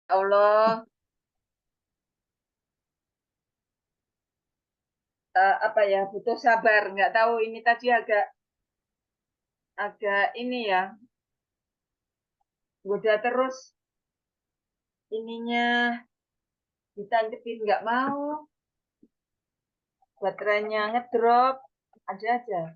Allah, apa ya, butuh sabar. Nggak tahu ini tadi agak ini ya, goda terus ininya ditancapin nggak mau, baterainya ngedrop, aja.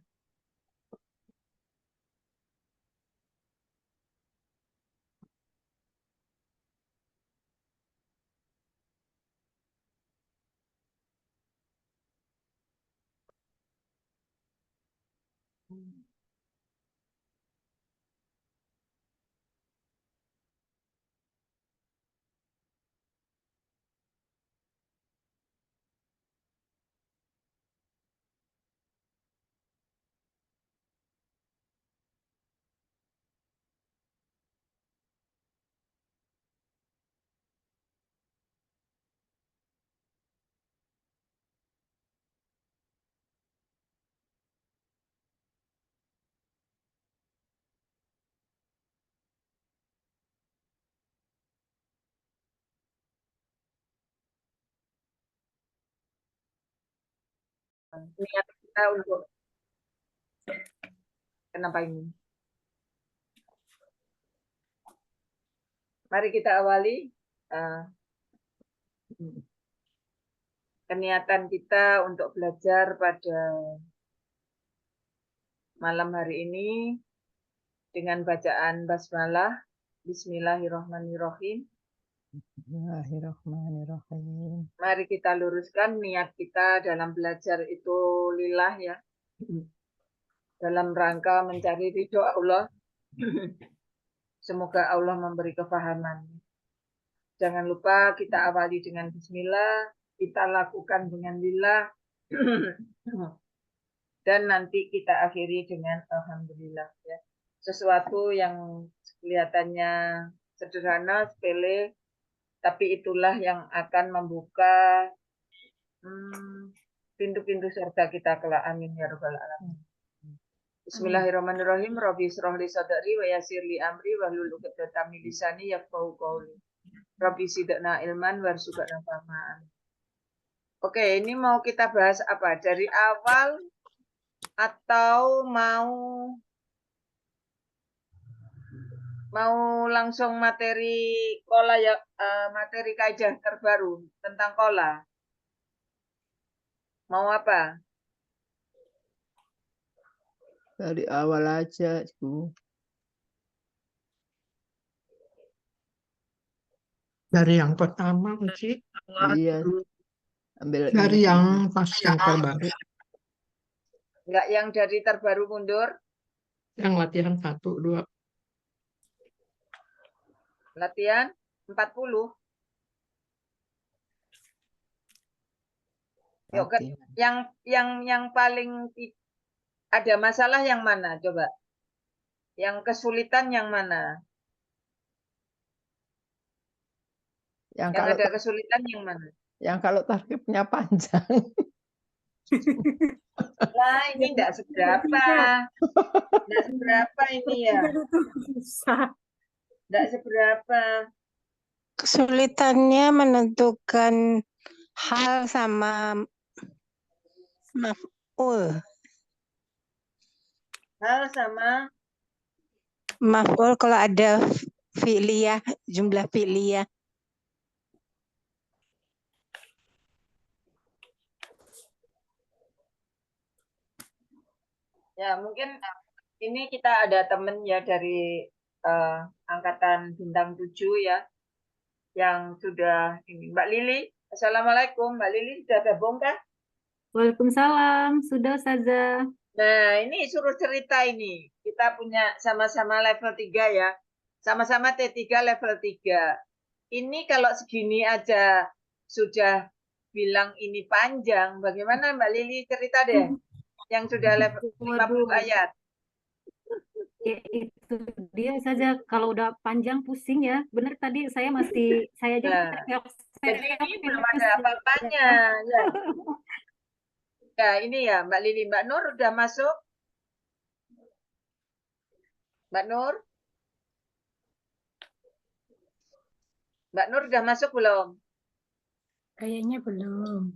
Niat kita untuk kenapa ini? Mari kita awali keniatan kita untuk belajar pada malam hari ini dengan bacaan basmalah. Bismillahirrahmanirrahim. Bismillahirrahmanirrahim. Mari kita luruskan niat kita dalam belajar itu lillah ya. Dalam rangka mencari ridho Allah. Semoga Allah memberi kefahaman. Jangan lupa kita awali dengan bismillah, kita lakukan dengan lillah, dan nanti kita akhiri dengan alhamdulillah ya. Sesuatu yang kelihatannya sederhana, sepele, tapi itulah yang akan membuka pintu-pintu surga kita kelak. Amin ya rabbal alamin. Bismillahirrahmanirrahim. Rabbi shrah li sadri wa yassir li amri wahlul 'uqdatam min lisani yafqahu qawli. Rabbi zidna ilman warzuqna fahman. Oke, ini mau kita bahas apa? Dari awal atau mau langsung materi kola ya, materi kaidah terbaru tentang kola? Mau apa? Dari awal aja, Bu. Dari yang pertama, Ci. Iya. Ambil Dari yang pas yang terbaru. Enggak yang dari terbaru mundur? Yang latihan 1, 2. Latihan 40. Yuk, yang paling ada masalah yang mana? Coba. Yang kesulitan yang mana? Yang ada kesulitan yang mana? Yang kalau tarifnya panjang. Lah, ini enggak seberapa. Enggak seberapa ini ya. Enggak seberapa. Kesulitannya menentukan hal sama maf'ul. Hal sama maf'ul kalau ada fi'liyah, jumlah fi'liyah. Ya, mungkin ini kita ada temen ya dari angkatan bintang 7 ya, yang sudah ini. Mbak Lili, Assalamualaikum. Mbak Lili sudah gabung kan? Waalaikumsalam, sudah Ustazah. Nah, ini suruh cerita ini. Kita punya sama-sama level 3 ya. Sama-sama T3 level 3. Ini kalau segini aja sudah bilang ini panjang, bagaimana Mbak Lili cerita deh? Yang sudah level 50 ayat. Ya, itu dia saja, kalau udah panjang pusing ya. Benar tadi saya aja jadi ini belum ada apa-apanya ya. Ya, ini ya Mbak Lili. Mbak Nur udah masuk? Mbak Nur? Mbak Nur udah masuk belum? Kayaknya belum.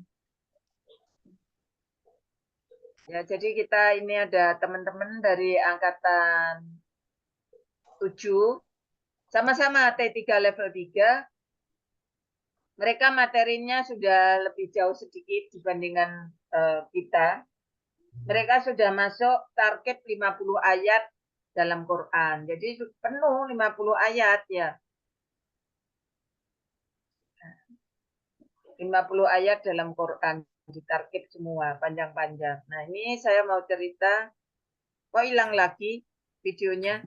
Ya, jadi kita ini ada teman-teman dari angkatan 7, sama-sama T3 level 3. Mereka materinya sudah lebih jauh sedikit dibandingkan kita. Mereka sudah masuk target 50 ayat dalam Quran. Jadi penuh 50 ayat ya. 50 ayat dalam Quran ditarget semua, panjang-panjang. Nah, ini saya mau cerita. Kok hilang lagi videonya?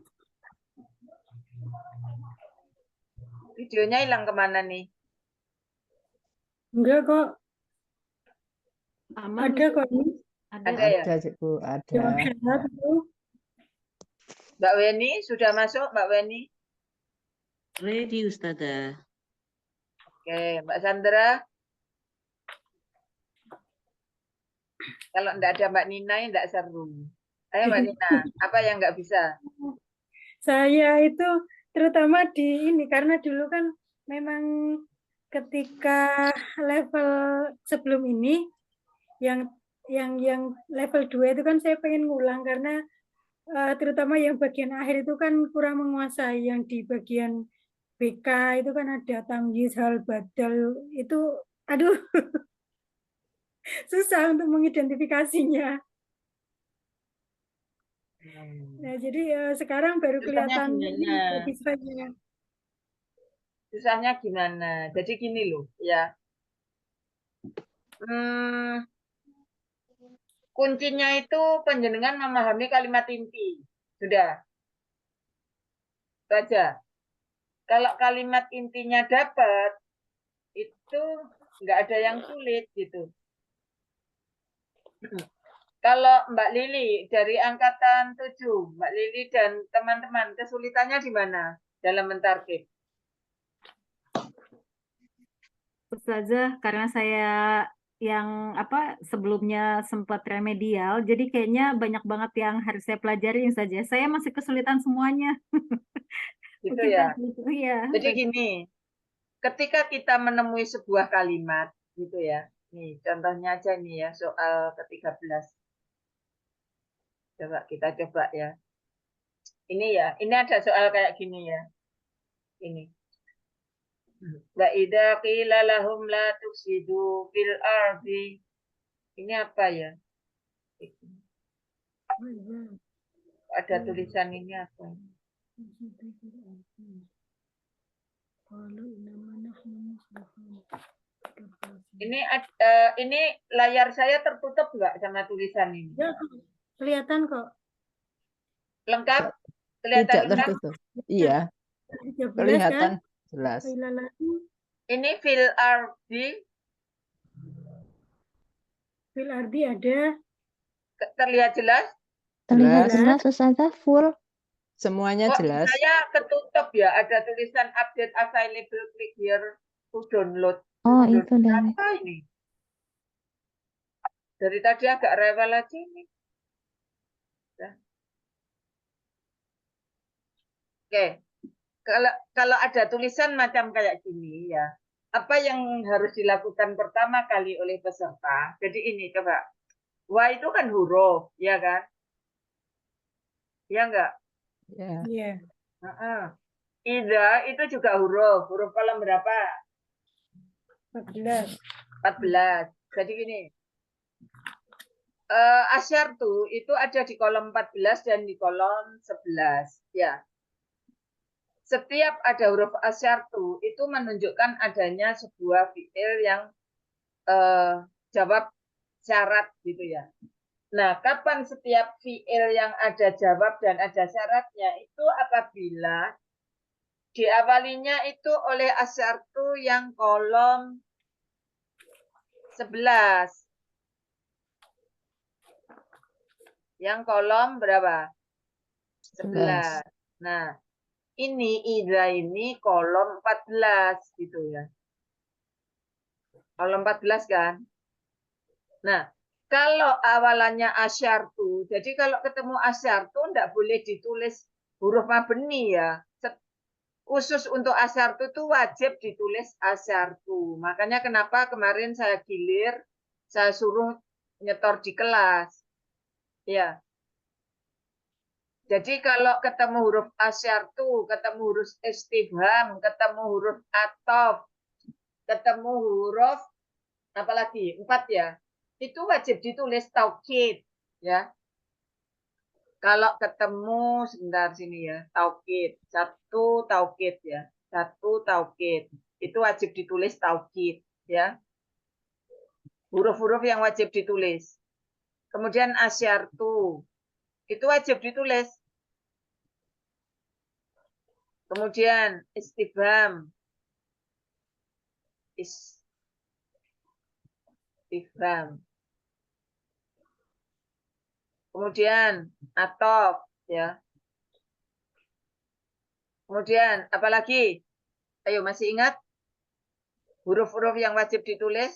Videonya hilang kemana nih? Enggak kok, Aman, ada kok ini. Ada ya? Ada, Cikgu, Jawab ada. syarat itu. Mbak Weni, sudah masuk Mbak Weni? Ready, Ustazah. Oke, Mbak Sandra? Kalau enggak ada Mbak Nina, enggak seru. Ayo Mbak Nina, apa yang enggak bisa? Saya itu terutama di ini karena dulu kan memang ketika level sebelum ini yang level 2 itu kan saya pengen ngulang karena terutama yang bagian akhir itu kan kurang menguasai. Yang di bagian BK itu kan ada tamyiz, hal, badal, itu aduh susah untuk mengidentifikasinya. Nah, jadi sekarang baru Susahnya kelihatan gimana? bisa-bisanya. Susahnya gimana? Jadi gini loh, ya. Kuncinya itu panjenengan memahami kalimat inti. Sudah. Itu aja. Kalau kalimat intinya dapat, itu nggak ada yang sulit gitu. Kalau Mbak Lili dari angkatan 7, Mbak Lili dan teman-teman, kesulitannya di mana dalam mentarget? Ustazah, karena saya yang sebelumnya sempat remedial, jadi kayaknya banyak banget yang harus saya pelajarin saja. Saya masih kesulitan semuanya. Gitu Mungkin ya. iya. Jadi gini, ketika kita menemui sebuah kalimat, gitu ya. Nih, contohnya aja nih ya, soal ke-13. Coba kita coba ya. Ini ya, ini ada soal kayak gini ya. Ini. Wa idza qila lahum la tufsidu fil ardi. Ini apa ya? Ada tulisan ini apa? Ini layar saya tertutup nggak sama tulisan ini? Ya, kelihatan kok. Lengkap? Kelihatan Tidak lengkap? tertutup. Iya, 13 kan? kelihatan jelas. Ini fil ardi. Fil ardi ada. Terlihat jelas? Jelas. Jelas, Ustazah, full. Semuanya Kok jelas. saya ketutup ya? Ada tulisan update available, click here to download. Oh, itu dari. Apa ini? Dari tadi agak rewel aja ini. Oke, kalau ada tulisan macam kayak gini ya, apa yang harus dilakukan pertama kali oleh peserta? Jadi ini coba, wa itu kan huruf, ya kan? Ya enggak? Ya. Iya. Ida itu juga huruf kolom berapa? 14. 14. Jadi gini, asyartu itu ada di kolom 14 dan di kolom 11, ya. Setiap ada huruf asyartu itu menunjukkan adanya sebuah fiil yang jawab syarat gitu ya. Nah, kapan setiap fiil yang ada jawab dan ada syaratnya itu apabila diawalinya itu oleh asyartu yang kolom 11. Yang kolom berapa? 11. Nah, ini ida ini kolom 14 gitu ya. Kolom 14 kan? Nah, kalau awalannya asyartu, jadi kalau ketemu asyartu enggak boleh ditulis huruf mabni ya. khusus untuk asyartu itu wajib ditulis asyartu. Makanya kenapa kemarin saya gilir, saya suruh nyetor di kelas. Ya. Jadi kalau ketemu huruf asyartu, ketemu huruf istifham, ketemu huruf atof, ketemu huruf apalagi 4 ya, itu wajib ditulis taukid ya. Kalau ketemu sebentar sini ya, taukid, satu taukid ya, satu taukid, itu wajib ditulis taukid ya. Huruf-huruf yang wajib ditulis. Kemudian asyartu, itu wajib ditulis. Kemudian istifham, istifham. Kemudian atof ya. Kemudian apalagi? Ayo masih ingat huruf-huruf yang wajib ditulis?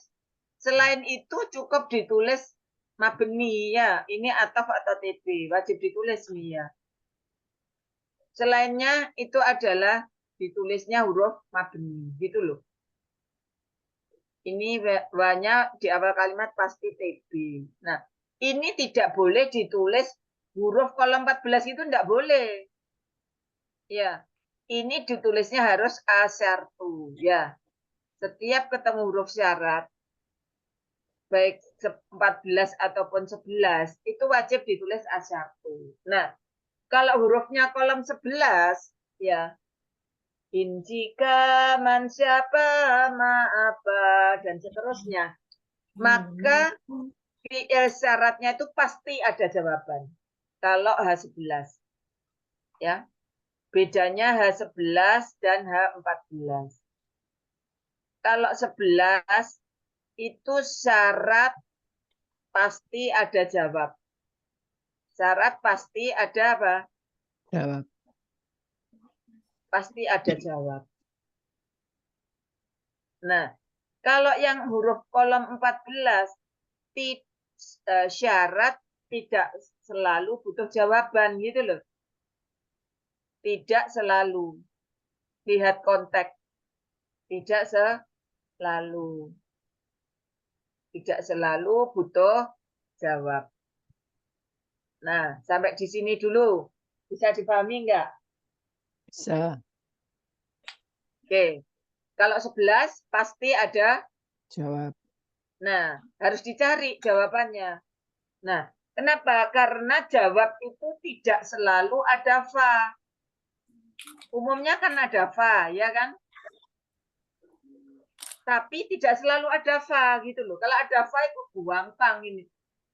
Selain itu cukup ditulis mabni ya. Ini atof atau TB, wajib ditulis nih ya. Selainnya itu adalah ditulisnya huruf mabni gitu loh. Ini banyak di awal kalimat pasti TB. Nah, ini tidak boleh ditulis huruf kolom 14 itu tidak boleh. Ya, ini ditulisnya harus asyartu. Ya, setiap ketemu huruf syarat, baik 14 ataupun 11, itu wajib ditulis asyartu. Nah, kalau hurufnya kolom 11, ya, jika, man, siapa, ma, apa, dan seterusnya, maka syaratnya itu pasti ada jawaban. Kalau H11. Ya. Bedanya H11 dan H14. Kalau 11 itu syarat pasti ada jawab. Syarat pasti ada apa? Jawab. Pasti ada jawab. Nah, kalau yang huruf kolom 14 syarat tidak selalu butuh jawaban gitu loh. Tidak selalu. Lihat konteks. Tidak selalu. Tidak selalu butuh jawab. Nah, sampai di sini dulu. Bisa dipahami enggak? Bisa. Oke. Kalau 11 pasti ada Jawab. Nah, harus dicari jawabannya. Nah, kenapa? Karena jawab itu tidak selalu ada fa. Umumnya kan ada fa, ya kan? Tapi tidak selalu ada fa gitu loh. Kalau ada fa itu gampang ini.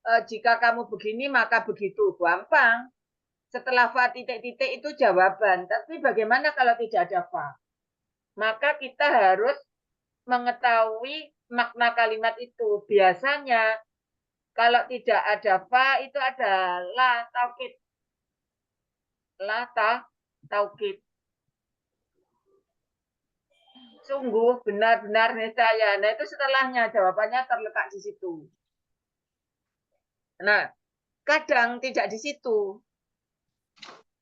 Jika kamu begini maka begitu, gampang. Setelah fa titik-titik itu jawaban. Tapi bagaimana kalau tidak ada fa? Maka kita harus mengetahui makna kalimat itu. Biasanya kalau tidak ada fa itu ada la taukid. La taukid. Sungguh benar-benar niscaya. Nah, itu setelahnya jawabannya terletak di situ. Nah, kadang tidak di situ.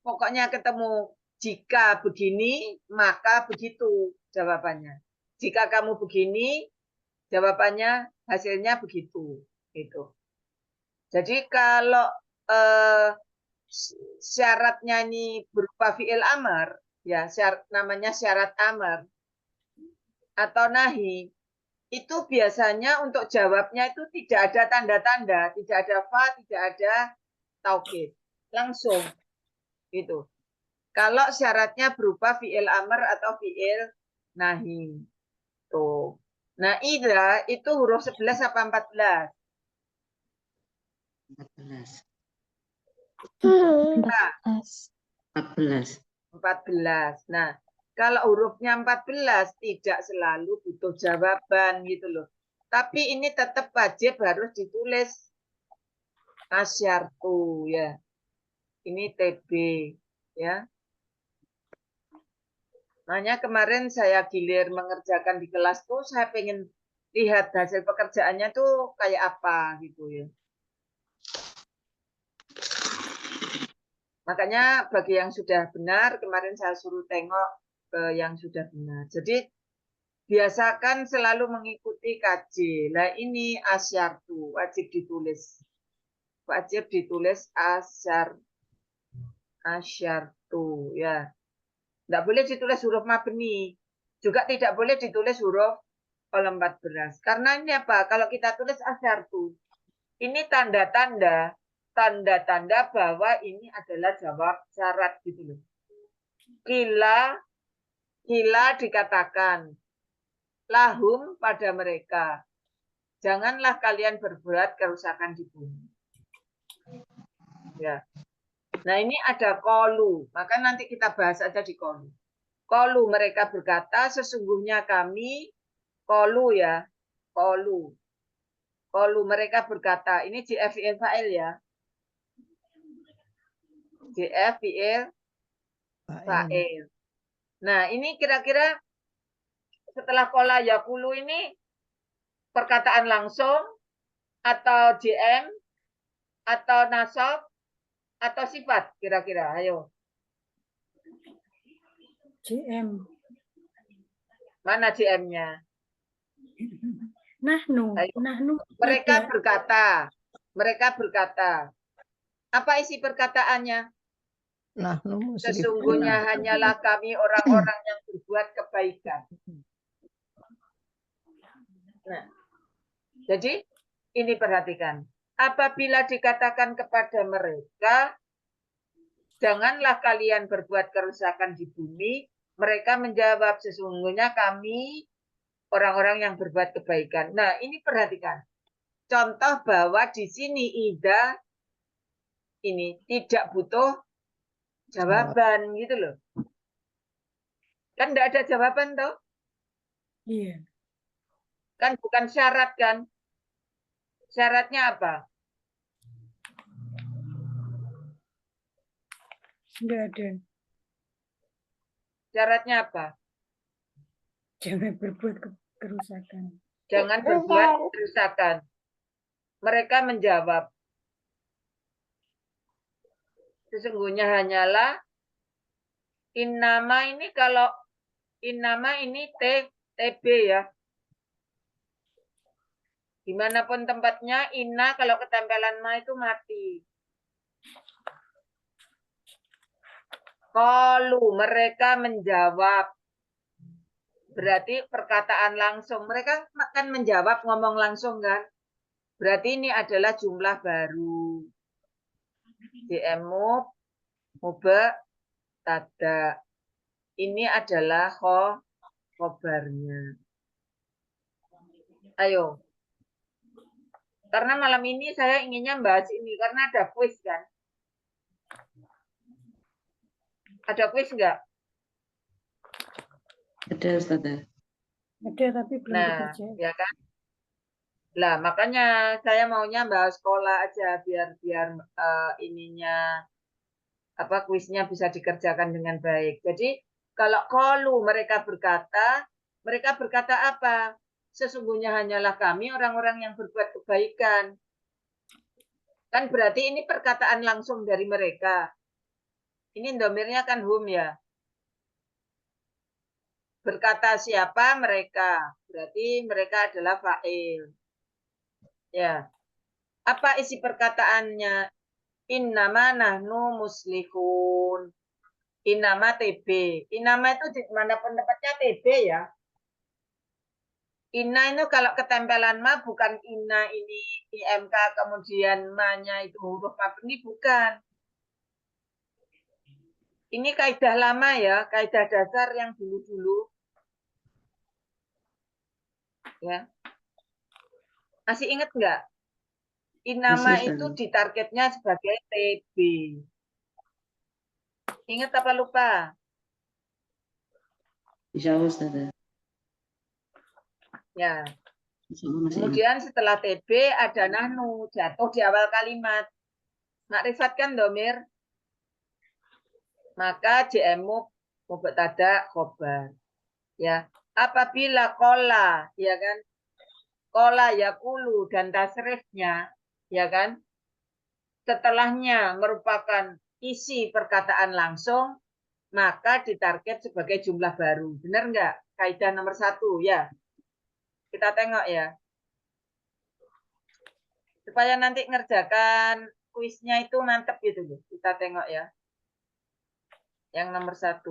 Pokoknya ketemu jika begini, maka begitu jawabannya. Jika kamu begini, jawabannya hasilnya begitu. Gitu. Jadi kalau syaratnya ini berupa fi'il amar, ya namanya syarat amar atau nahi, itu biasanya untuk jawabnya itu tidak ada tanda-tanda, tidak ada fa, tidak ada taukid, langsung gitu. Kalau syaratnya berupa fi'il amr atau fi'il nahi. Tuh. Nah, idza itu huruf 11 apa 14? 14. 14. 14. Nah, kalau hurufnya 14 tidak selalu butuh jawaban gitu loh. Tapi ini tetap wajib harus ditulis asyartu ya. Ini TB ya. Makanya kemarin saya gilir mengerjakan di kelas tuh saya pengen lihat hasil pekerjaannya tuh kayak apa gitu ya. Makanya bagi yang sudah benar kemarin saya suruh tengok yang sudah benar. Jadi biasakan selalu mengikuti KJ. Nah ini asyartu, wajib ditulis. Wajib ditulis asyartu ya. Tidak boleh ditulis huruf mabni. Juga tidak boleh ditulis huruf kolom 14. Karena ini apa? Kalau kita tulis asyartu, ini tanda-tanda bahwa ini adalah jawab syarat gitu loh. Kila dikatakan lahum pada mereka. Janganlah kalian berbuat kerusakan di bumi. Ya. Nah, ini ada kolu. Maka nanti kita bahas aja di kolu. Kolu mereka berkata, sesungguhnya kami kolu ya. Kolu. Kolu mereka berkata, ini JF fi'il fa'il ya. JF fi'il fa'il. Nah, ini kira-kira setelah kola yakulu ini perkataan langsung atau JM atau nasab atau sifat kira-kira. Ayo. JM. Mana JM-nya? Nahnu. Ayo. Nahnu. Mereka berkata. Apa isi perkataannya? Sesungguhnya hanyalah kami orang-orang yang berbuat kebaikan. Nah, jadi ini perhatikan. Apabila dikatakan kepada mereka, janganlah kalian berbuat kerusakan di bumi, mereka menjawab, sesungguhnya kami orang-orang yang berbuat kebaikan. Nah, ini perhatikan. Contoh bahwa di sini Ida ini tidak butuh jawaban gitu loh. Kan enggak ada jawaban toh? Iya. Kan bukan syarat kan? Syaratnya apa? Enggak ada. Syaratnya apa? Jangan berbuat kerusakan. Jangan berbuat kerusakan. Mereka menjawab, sesungguhnya hanyalah innama ini kalau innama ini TB ya. Dimanapun tempatnya, inna kalau ketempelan ma itu mati. Qalu mereka menjawab. Berarti perkataan langsung. Mereka kan menjawab ngomong langsung kan. Berarti ini adalah jumlah baru. JM mubtada. Ini adalah khobarnya. Ayo. Karena malam ini saya inginnya bahas ini karena ada kuis kan. Ada kuis enggak? Ada, Ustazah. Ada tapi belum Nah, dikerjain. ya kan? Lah, makanya saya maunya bahas sekolah aja biar ininya apa kuisnya bisa dikerjakan dengan baik. Jadi, kalau qalu mereka berkata apa? Sesungguhnya hanyalah kami orang-orang yang berbuat kebaikan. Kan berarti ini perkataan langsung dari mereka. Ini domirnya kan hum ya. Berkata siapa? Mereka. Berarti mereka adalah fa'il. Ya. Apa isi perkataannya? Innama nahnu muslihun. Innama TB. Innama itu di manapun tempatnya TB ya. Inna itu kalau ketempelan ma bukan inna ini IMK kemudian ma-nya itu huruf mabni bukan. Ini kaidah lama ya, kaidah dasar yang dulu-dulu. Ya. Masih ingat nggak? Innama Masih, itu Ustazah. ditargetnya sebagai TB. Ingat apa lupa? Insya Allah, Ustazah. Ya. Insya Allah masih ingat. Kemudian setelah TB ada nahnu, jatuh di awal kalimat. Makrifat kan domir. Maka JM mubtada khobar. Ya. Apabila kola, ya kan? Kola yakulu dan tasrifnya, ya kan? Setelahnya merupakan isi perkataan langsung, maka ditarget sebagai jumlah baru. Benar nggak? Kaidah nomor 1 ya. Kita tengok ya. Supaya nanti ngerjakan kuisnya itu mantep gitu loh. Kita tengok ya. Yang nomor 1.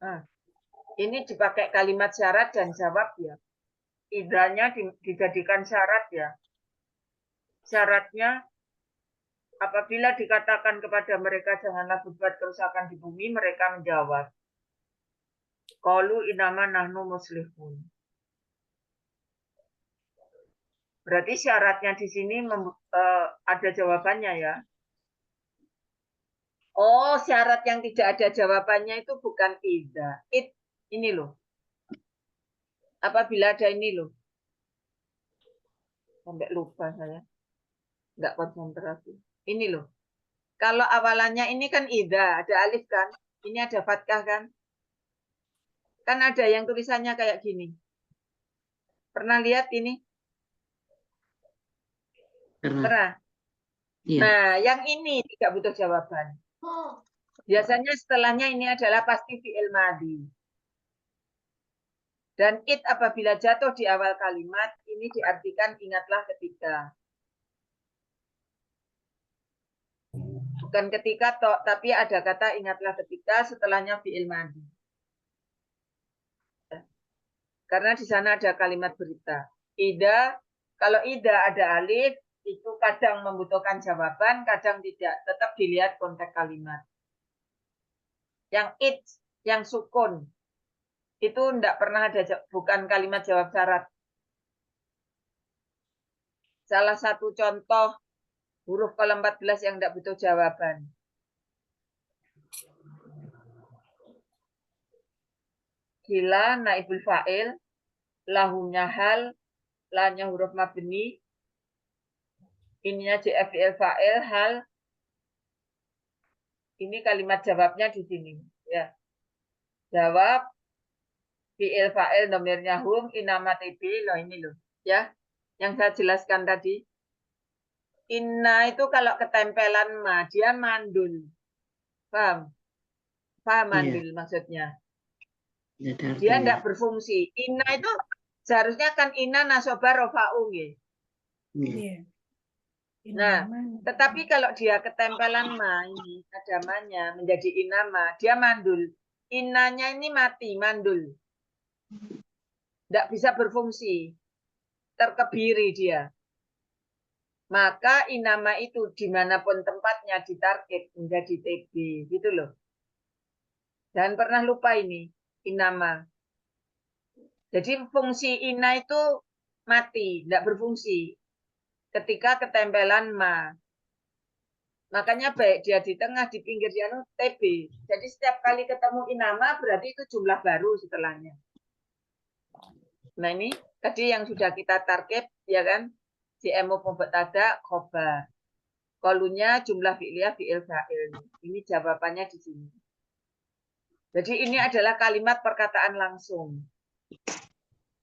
Nah, ini dipakai kalimat syarat dan jawab ya. Idanya dijadikan syarat ya. Syaratnya, apabila dikatakan kepada mereka janganlah berbuat kerusakan di bumi, mereka menjawab, qalu innama nahnu muslihun. Berarti syaratnya di sini ada jawabannya ya. Oh, syarat yang tidak ada jawabannya itu bukan idza. Ini loh. Apabila ada ini loh. Sampai lupa saya. Nggak konsentrasi. Ini loh. Kalau awalannya ini kan idza, ada alif kan? Ini ada fathah kan? Kan ada yang tulisannya kayak gini. Pernah lihat ini? Pernah. Iya. Nah, yang ini tidak butuh jawaban. Biasanya setelahnya ini adalah pasti fi'il madhi. Dan it apabila jatuh di awal kalimat, ini diartikan ingatlah ketika. Bukan ketika, tapi ada kata ingatlah ketika setelahnya fi'il madhi. Karena di sana ada kalimat berita. Ida, kalau ida ada alif, itu kadang membutuhkan jawaban, kadang tidak. Tetap dilihat konteks kalimat. Yang it, yang sukun, itu tidak pernah ada, bukan kalimat jawab syarat. Salah satu contoh huruf kolom 14 yang tidak butuh jawaban. Kila naibul fa'il, lahunya hal, lanya huruf mabni, ininya JFIL fa'il, hal. Ini kalimat jawabnya di sini. Ya. Jawab, fi'il fa'il, nomirnya hum, inama tibi, loh ini loh. Ya, yang saya jelaskan tadi. Inna itu kalau ketempelan ma, dia mandul. Paham? Paham mandul maksudnya? Dia tidak berfungsi. Inna itu seharusnya kan inna nasoba rofa'u. Iya. Nah, tetapi kalau dia ketempelan ma, ini ada ma-nya menjadi inama, dia mandul. Innanya ini mati, mandul. Tidak bisa berfungsi. Terkebiri dia. Maka inama itu dimanapun tempatnya ditarget menjadi TB. Gitu loh. Dan pernah lupa ini, inama. Jadi fungsi ina itu mati, tidak berfungsi. Ketika ketempelan ma. Makanya baik dia di tengah, di pinggir dia TB. Jadi setiap kali ketemu inama berarti itu jumlah baru setelahnya. Nah ini tadi yang sudah kita target, ya kan? JMU mubtada khobar. Kolunya jumlah fi'liyah fi'il fa'il. Ini jawabannya di sini. Jadi ini adalah kalimat perkataan langsung.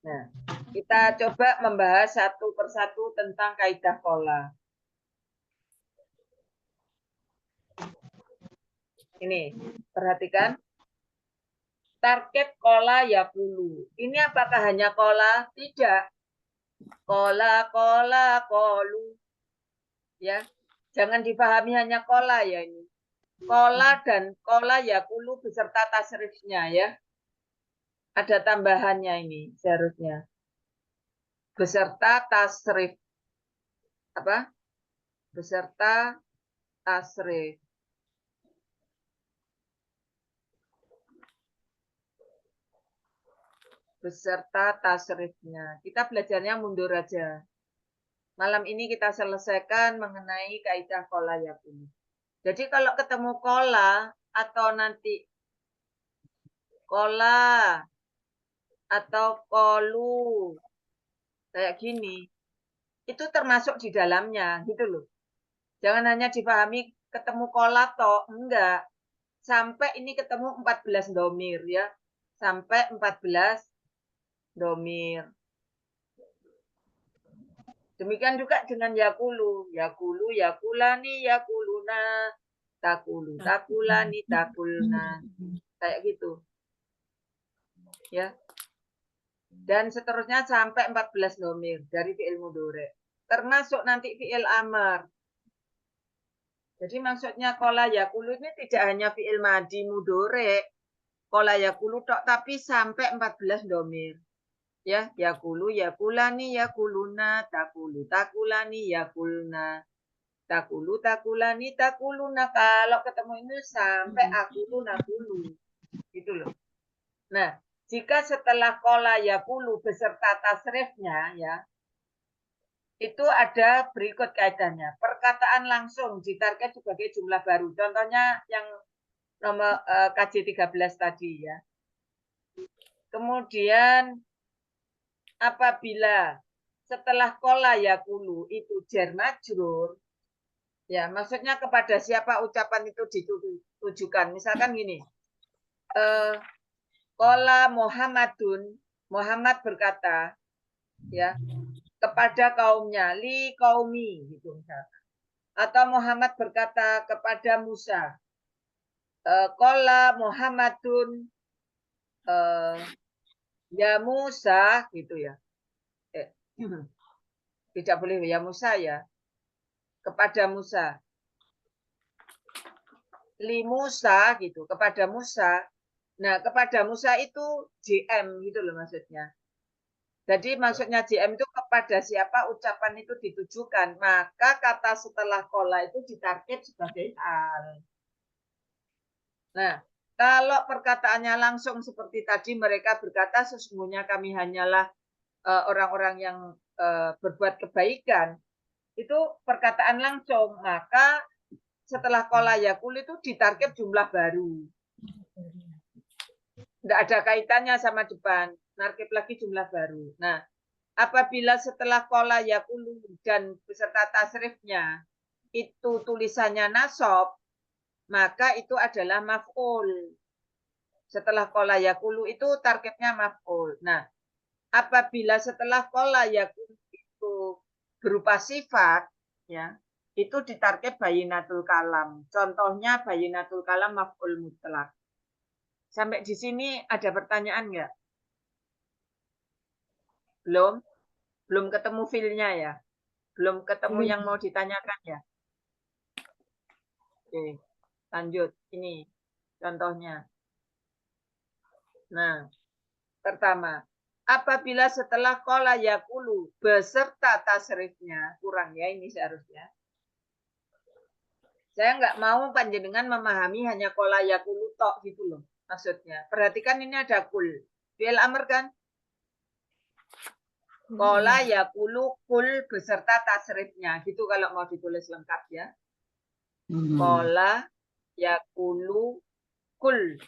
Nah, kita coba membahas satu persatu tentang kaidah kola. Ini, perhatikan. Target kola yakulu. Ini apakah hanya kola? Tidak. Kola, kola, kolu. Ya, jangan dipahami hanya kola ya ini. Kola dan kola yakulu beserta tasrifnya ya. Ada tambahannya ini seharusnya. Beserta tasrif. Apa? Beserta tasrif. Beserta tasrifnya. Kita belajarnya mundur aja. Malam ini kita selesaikan mengenai kaidah kola yakulu. Jadi kalau ketemu kola atau nanti kola atau kolu kayak gini, itu termasuk di dalamnya gitu loh. Jangan hanya dipahami ketemu kola toh, enggak. Sampai ini ketemu 14 domir ya. Sampai 14 domir. Demikian juga dengan yakulu. Yakulu, yakulani, yakulu. takuluna, takulu, takulani, takulna. Kayak gitu. Ya. Dan seterusnya sampai 14 domir dari fi'il mudhari. Termasuk nanti fi'il amar. Jadi maksudnya kola yakulu ini tidak hanya fi'il madi mudhari, kola yakulu tok, tapi sampai 14 domir. Ya, yakulu, yakulani, yakuluna, takulu, takulani, yakulna, takulu, takulani, takuluna. Kalau ketemu ini sampai akulu, nakulu. Gitu loh. Nah, jika setelah kola yakulu beserta tasrifnya, ya, itu ada berikut kaidahnya. Perkataan langsung ditarget sebagai jumlah baru. Contohnya yang nomor KJ 13 tadi, ya. Kemudian apabila setelah kola yakulu itu jar majrur, ya maksudnya kepada siapa ucapan itu ditujukan. Misalkan gini, kola Muhammadun, Muhammad berkata, ya, kepada kaumnya, li kaumi, gitu misalkan. Atau Muhammad berkata kepada Musa, kola Muhammadun, ya Musa, gitu ya. Tidak boleh ya Musa ya. Kepada Musa. Li Musa, gitu. Kepada Musa. Nah, kepada Musa itu JM, gitu loh maksudnya. Jadi maksudnya JM itu kepada siapa ucapan itu ditujukan. Maka kata setelah kola itu ditarget sebagai hal. Nah, kalau perkataannya langsung seperti tadi mereka berkata sesungguhnya kami hanyalah orang-orang yang berbuat kebaikan. Itu perkataan langsung. Maka setelah kola yakul itu ditarget jumlah baru. Tidak ada kaitannya sama depan. Narkib lagi jumlah baru. Nah, apabila setelah kola yakulu dan beserta tasrifnya itu tulisannya nasab, maka itu adalah maf'ul. Setelah kola yakulu itu targetnya maf'ul. Nah, apabila setelah kola yakulu itu berupa sifat, ya, itu ditarget bayinatul kalam. Contohnya bayinatul kalam maf'ul mutlak. Sampai di sini ada pertanyaan nggak? Belum? Belum ketemu feel-nya ya? Belum ketemu yang mau ditanyakan ya? Oke, lanjut. Ini contohnya. Nah, pertama, apabila setelah kola yakulu beserta tasrifnya, kurang ya ini seharusnya. Saya nggak mau panjenengan memahami hanya kola yakulu tok gitu loh. Maksudnya, perhatikan ini ada kul. Fi'il amr kan? Kola yakulu kul beserta tasrifnya. Gitu kalau mau ditulis lengkap ya. Kola yakulu kul.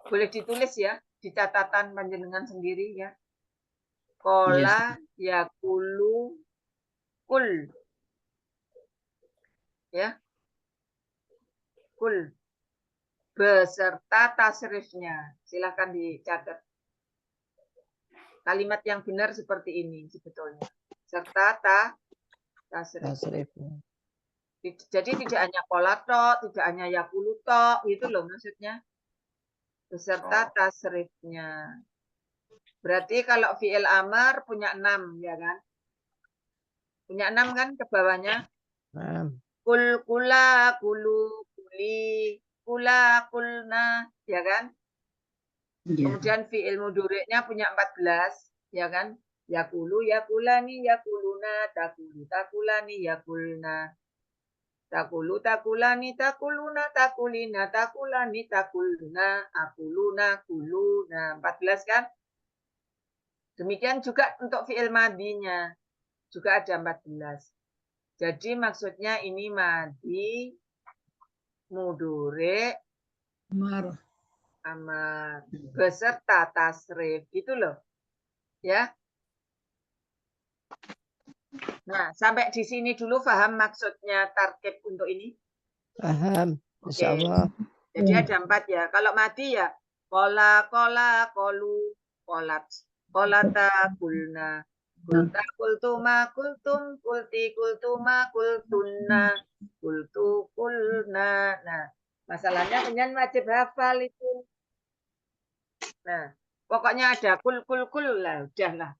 Boleh ditulis ya. Di catatan panjenengan sendiri ya. Kola yakulu kul. Ya. Kul. Beserta tasrifnya. Silahkan dicatat. Kalimat yang benar seperti ini sebetulnya. Serta tasrif. Jadi tidak hanya kola tok, tidak hanya yakulu tok, gitu loh maksudnya. Beserta tasrifnya. Berarti kalau fi'il amar punya 6, ya kan? Punya 6 kan ke bawahnya? Kul, kula, kulu, kuli, kula, kulna, ya kan? Kemudian fi'il mudhari'nya punya 14, ya kan? Yakulu, yakulani, yakuluna, takulu, takulani, yakulna. Takulu, takulani, takuluna, takulina, takulani, takuluna, akuluna, kuluna. 14 kan? Demikian juga untuk fi'il madinya. Juga ada 14. Jadi maksudnya ini madi, mudhari', amar beserta tasrif gitu loh ya. Nah sampai di sini dulu paham maksudnya tarkib untuk ini? Paham, Insya Allah. Jadi ada 4 ya. Kalau mati ya kola, kola, kolu, kolat, kolata, kulna, Kulta, kultuma, kultum, kulti, kultuma, kultunna, kultu, kulna. Nah, masalahnya penyan wajib hafal itu. Nah, pokoknya ada kul lah, udahlah.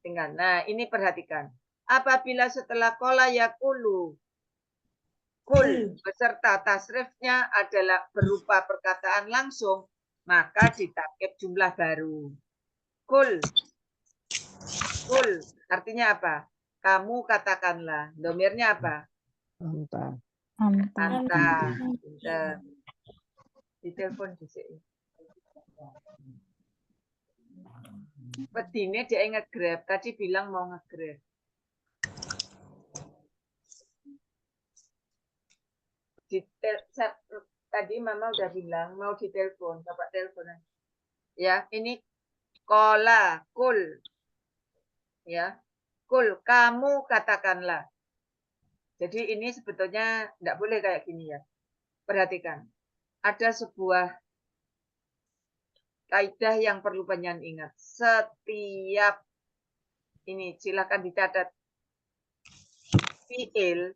Tinggal. Nah, ini perhatikan. Apabila setelah kola yakulu, kul beserta tasrifnya adalah berupa perkataan langsung, maka ditakib jumlah baru. Kul artinya apa? Kamu katakanlah. Domirnya apa? Anta. Anta. Pinter. Di telepon di sini. Pedine dia nge-grab. Tadi bilang mau nge-grab. Tadi Mama udah bilang mau ditelepon. Bapak telepon. Ya, ini kola, kul. Ya, kul, kamu katakanlah. Jadi ini sebetulnya tidak boleh kayak gini ya. Perhatikan. Ada sebuah kaidah yang perlu penyan ingat. Setiap ini silakan dicatat. Fiil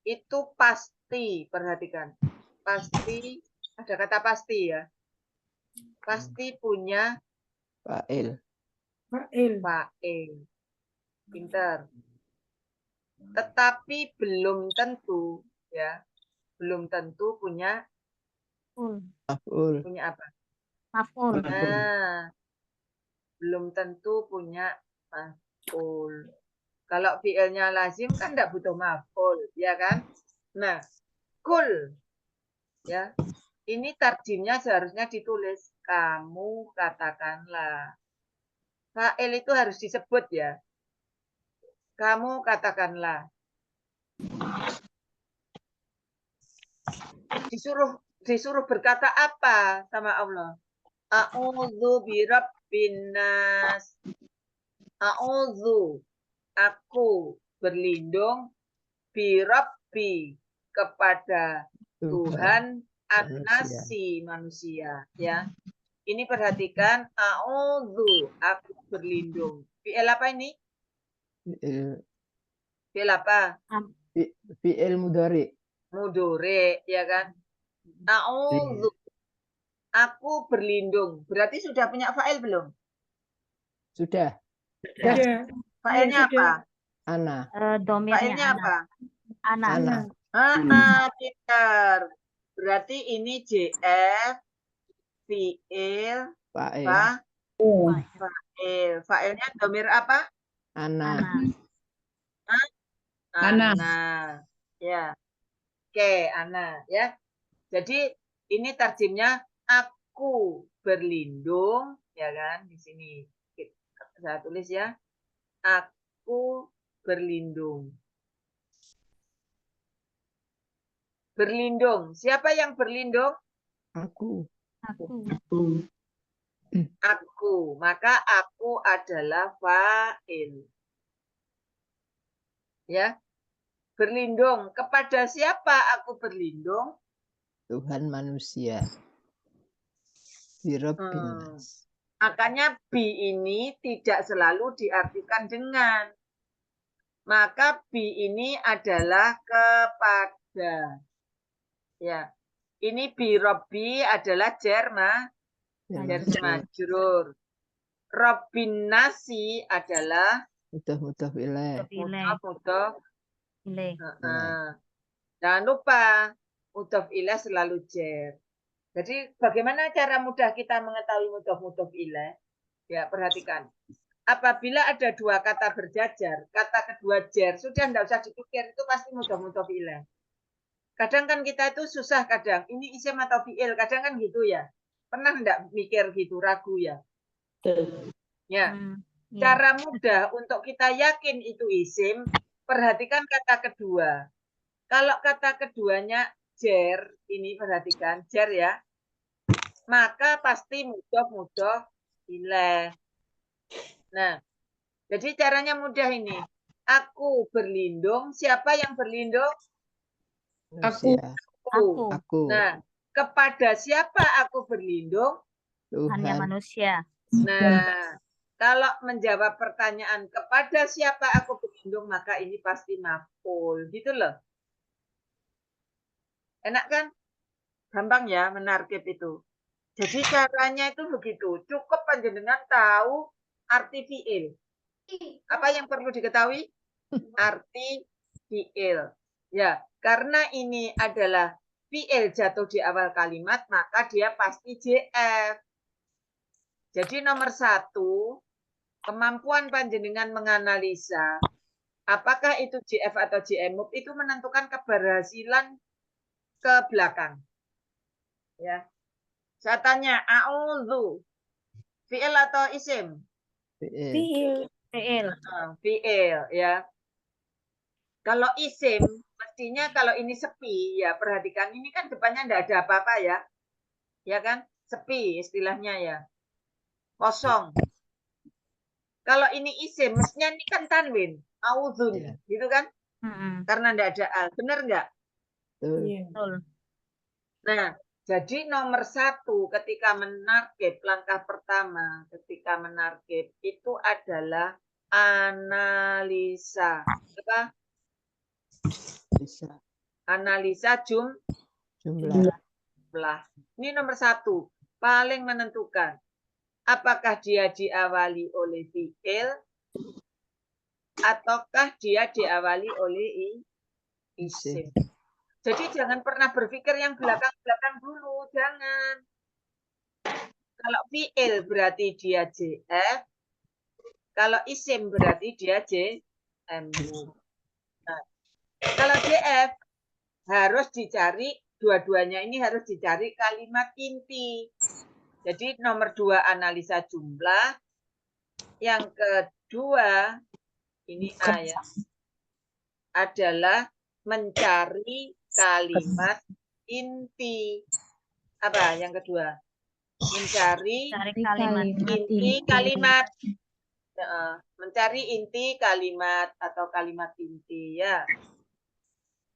itu pasti, perhatikan. Pasti, ada kata pasti ya. Pasti punya Fa'il. fa'il. Pinter. Tetapi belum tentu ya. Belum tentu punya Maf'ul. punya apa? Maf'ul. Nah, belum tentu punya maf'ul. Kalau fi'ilnya lazim kan enggak butuh maf'ul, ya kan? Nah, kul ya. Ini tarjimnya seharusnya ditulis kamu katakanlah. Fa'il itu harus disebut ya. Kamu katakanlah. Disuruh berkata apa sama Allah? A'udzu birabbin nas. A'udzu, aku berlindung birabbi kepada Tuhan an-nasi manusia ya. Ini perhatikan a'udzu, aku berlindung. Fi'il apa ini? Fi'il apa? Fi'il mudhari. Mudhari ya kan? A'udzu, aku berlindung. Berarti sudah punya fa'il belum? Sudah. Fa'ilnya apa? Ana. Domirnya Fa'ilnya apa? ana. Ana. Pintar. Berarti ini JF, fi'il, Fa'il. fa'il. Fa'ilnya domir apa? Ana. Ana. Ya. Oke, Ana ya. Jadi ini tarjimnya aku berlindung ya kan di sini. Saya tulis ya. Aku berlindung. Berlindung. Siapa yang berlindung? Aku. Aku. Maka aku adalah fa'il. Ya. Berlindung. Kepada siapa aku berlindung? Tuhan manusia. Birabbin nas. Makanya bi ini tidak selalu diartikan dengan. Maka bi ini adalah kepada. Ya. Ini bi Robbi adalah jar majrur. Robbin nasi adalah Mudhaf ilaih. mudhaf. Jangan lupa mudhaf ilaih selalu jar. Jadi bagaimana cara mudah kita mengetahui mudhaf ilaih? Ya, perhatikan. Apabila ada dua kata berjajar, kata kedua jar, sudah tidak usah dipikir, itu pasti mudhaf ilaih. Kadang kan kita itu susah kadang, ini isim atau fi'il, kadang kan gitu ya. Pernah enggak mikir gitu, ragu ya? Ya. Cara mudah untuk kita yakin itu isim, perhatikan kata kedua. Kalau kata keduanya jar, ini perhatikan, jar ya, maka pasti mudhaf ilaih. Nah, jadi caranya mudah ini. Aku berlindung, siapa yang berlindung? Aku. Nah, kepada siapa aku berlindung? Tuhan manusia. Nah, Kalau menjawab pertanyaan kepada siapa aku berlindung, maka ini pasti maf'ul. Gitu loh. Enak kan? Gampang ya menarkib itu. Jadi caranya itu begitu. Cukup panjenengan tahu arti fi'il. Apa yang perlu diketahui? Arti fi'il. Ya, karena ini adalah fi'il jatuh di awal kalimat, maka dia pasti JF. Jadi nomor 1, kemampuan panjenengan menganalisa apakah itu JF atau JMUB itu menentukan keberhasilan ke belakang. Ya. Saya tanya, a'udzu fi'il atau isim? Fi'il. Fiil. Fi'il, ya. Kalau isim, mestinya kalau ini sepi, ya perhatikan ini kan depannya enggak ada apa-apa ya. Ya kan? Sepi istilahnya ya. Kosong. Kalau ini isim, mestinya ini kan tanwin. A'udzu, Iya. gitu kan? Karena enggak ada al. Benar enggak? Betul. Betul. Nah, jadi nomor 1 ketika menarkib, langkah pertama ketika menarkib itu adalah analisa. Apa? Bisa. Analisa Jumlah. jumlah. Ini nomor 1. Paling menentukan. Apakah dia diawali oleh fi'il ataukah dia diawali oleh isim. Jadi jangan pernah berpikir yang belakang-belakang dulu. Jangan. Kalau fi'il berarti dia JF. Kalau isim berarti dia JMU. Nah, kalau JF harus dicari, dua-duanya ini harus dicari kalimat inti. Jadi nomor 2 analisa jumlah. Yang kedua, ini A ya, adalah mencari kalimat inti. Apa yang kedua? Mencari inti kalimat. Mencari inti kalimat atau kalimat inti ya.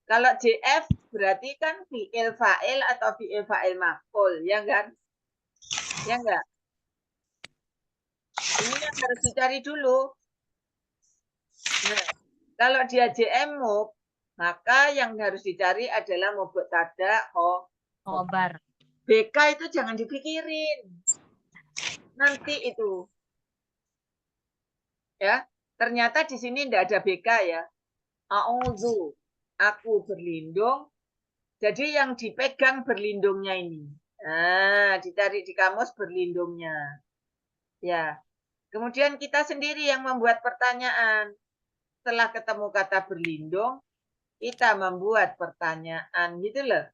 Kalau JF berarti kan fi'il fa'il atau fi'il fa'il maf'ul, ya kan? Ya enggak? Ini yang harus dicari dulu. Nah, kalau dia JMUB, maka yang harus dicari adalah mubtada khobar. BK itu jangan dipikirin. Nanti itu. Ya, ternyata di sini enggak ada BK ya. A'udzu, aku berlindung. Jadi yang dipegang berlindungnya ini. Nah, dicari di kamus berlindungnya. Ya. Kemudian kita sendiri yang membuat pertanyaan. Setelah ketemu kata berlindung, kita membuat pertanyaan gitu loh.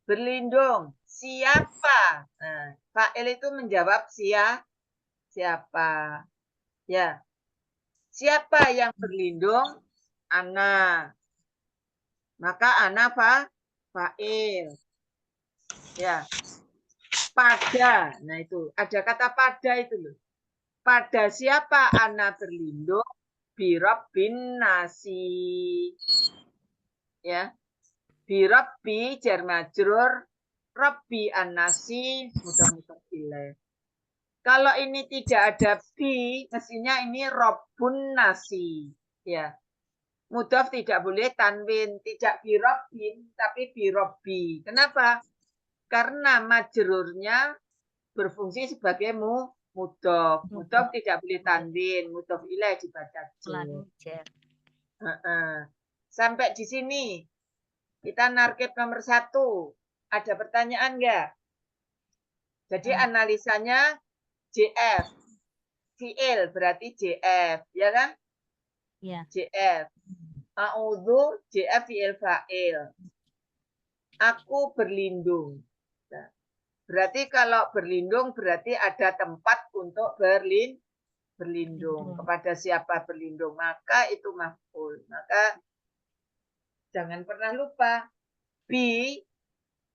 Berlindung, siapa? Nah, fa'il itu menjawab siapa. Ya. Siapa yang berlindung? Ana. Maka ana fa'il. Ya. Pada. Nah itu, ada kata pada itu loh. Pada siapa ana berlindung? Birabbin nasi. Ya. Birabbi jar majrur, Rabbi an-nasi mudhaf ilaih. Kalau ini tidak ada bi, mestinya ini Rabbun nasi. Ya. Mudhaf tidak boleh tanwin, tidak birabbin tapi birabbi. Kenapa? Karena majrurnya berfungsi sebagai mudhaf. Mudhaf tidak boleh tanwin, mudhaf ilaih dibaca jer. Sampai di sini kita narkib nomor 1. Ada pertanyaan enggak? Jadi analisanya JF. Fi'il berarti JF, ya kan? Iya. JF. A'udzu JF fi'il fa'il. Aku berlindung. Nah, berarti kalau berlindung berarti ada tempat untuk berlindung. Kepada siapa berlindung, maka itu maf'ul. Maka jangan pernah lupa. Bi,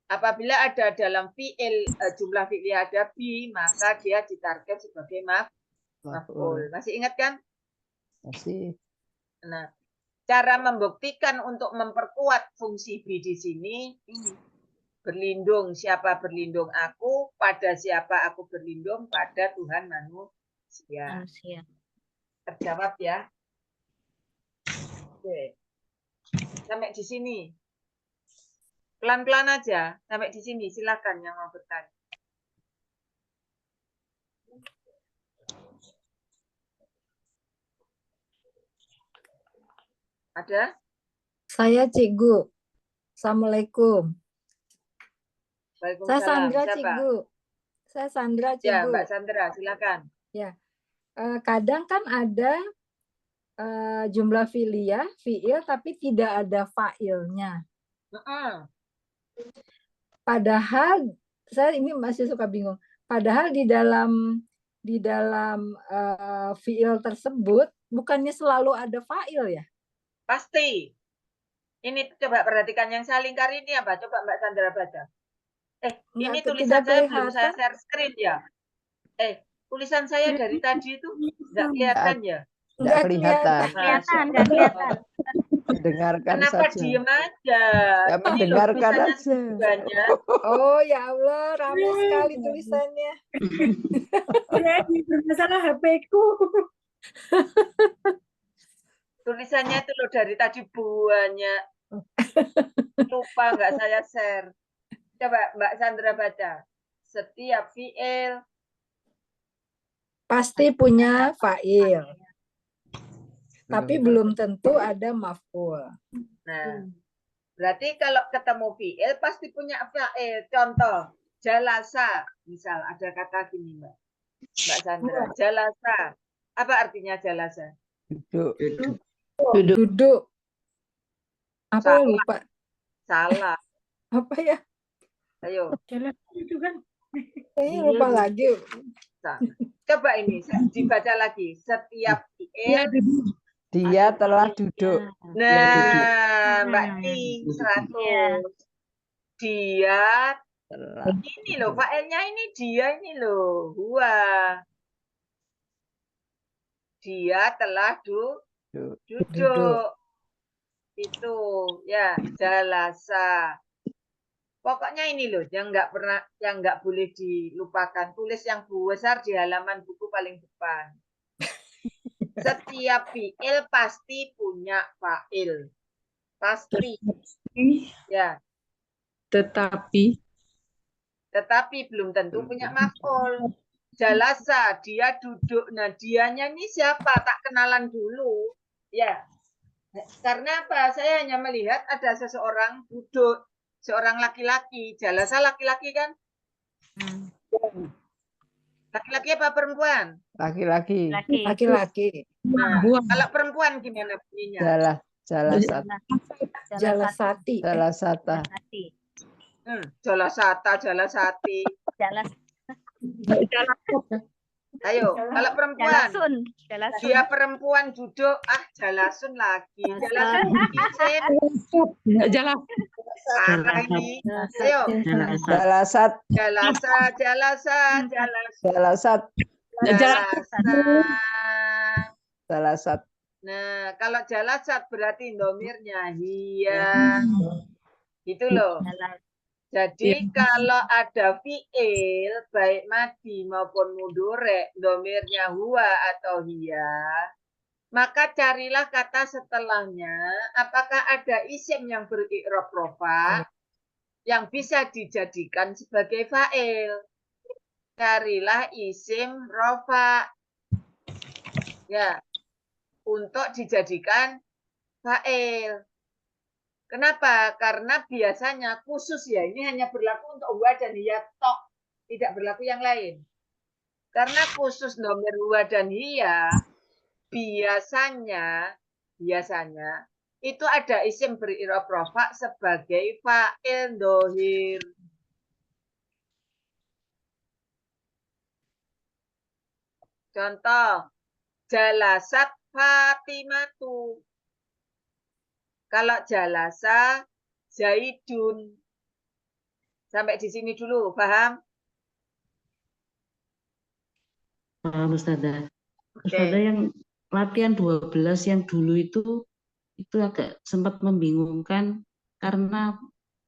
apabila ada dalam fi'il, jumlah fi'il ada bi, maka dia ditarkib sebagai maf'ul. Masih ingat kan? Masih. Nah, cara membuktikan untuk memperkuat fungsi bi di sini, ini. Berlindung, siapa berlindung aku, pada siapa aku berlindung, pada Tuhan Ya, Manusia. terjawab ya. Oke. Sampai di sini. Pelan-pelan aja. Sampai di sini. Silakan yang mau bertanya. Ada? Saya Cikgu. Assalamualaikum. Saya Waalaikumsalam. Sandra Siapa? Cikgu. Saya Sandra Ya, Cikgu. Mbak Sandra, silakan. Ya. Kadang kan ada jumlah filia, fiil, tapi tidak ada failnya. Padahal saya ini masih suka bingung. Padahal di dalam fiil tersebut bukannya selalu ada fail ya? Pasti. Ini coba perhatikan yang saya lingkar ini apa? Coba Mbak Sandra baca. Ini tulisan saya belum saya share screen ya. Tulisan saya dari tadi itu nggak kelihatan ya? Nggak kelihatan. Nggak kelihatan. Dengarkan Kenapa saja. diem aja? Ya, Ini loh mendengarkan tulisannya aja. banyak. Oh ya Allah, ramai sekali tulisannya. Ya, ini bermasalah HP-ku. Tulisannya itu loh dari tadi banyak. Lupa nggak saya share. Coba Mbak Sandra baca. Setiap fiil Pasti punya fa'il. Tapi belum tentu ada maf'ul. Nah, berarti kalau ketemu fiil pasti punya fa'il. Contoh, jalasa. Misal ada kata gini Mbak Sandra. Jalasa. Apa artinya jalasa? Duduk. Duduk. Apa ya, lupa? Salah. Apa ya? Ayo. Jalan itu kan. Kayaknya lupa lagi. Coba ini dibaca lagi. Setiap fiil Dia telah duduk. Nah, Mbak Ting 100. Dia ini loh, failnya ini dia ini loh. Huwa. Dia telah duduk. Itu ya, jalasa. Pokoknya ini loh yang nggak boleh dilupakan. Tulis yang besar di halaman buku paling depan. Setiap fiil pasti punya fa'il. Pasti. Ya. Tetapi belum tentu punya maf'ul. Jalasa, dia duduk. Nah, dianya ini siapa? Tak kenalan dulu. Ya. Karena apa? Saya hanya melihat ada seseorang duduk. Seorang laki-laki. Jalasa laki-laki kan? Laki-laki apa perempuan? Laki-laki. Laki-laki. Nah, kalau perempuan gimana bunyinya? Jalasati. Jalasata. Jalasati. Ayo, kalau perempuan. Jalasun. Dia perempuan duduk, jalasun lagi. Jalasun isim. Jalan. Parah ini. Ayo. Jalasat. Jalasat. Nah, kalau jalasat berarti domirnya hiya. Itu loh. Jadi kalau ada fiil, baik madi maupun mudhari, domirnya huwa atau hiya, maka carilah kata setelahnya, apakah ada isim yang beri'rab rofa yang bisa dijadikan sebagai fa'il. Carilah isim rofa. Ya, untuk dijadikan fa'il. Kenapa? Karena biasanya khusus ya, ini hanya berlaku untuk huwa dan hiya tok, tidak berlaku yang lain. Karena khusus domir huwa dan hiya, biasanya itu ada isim beri'rab rofa sebagai fa'il dohir. Contoh, jalasat Fatimatu. Kalau jalasa Zaidun. Sampai di sini dulu, paham? Paham, Ustazah. Oke. Ustazah, yang latihan 12 yang dulu itu agak sempat membingungkan karena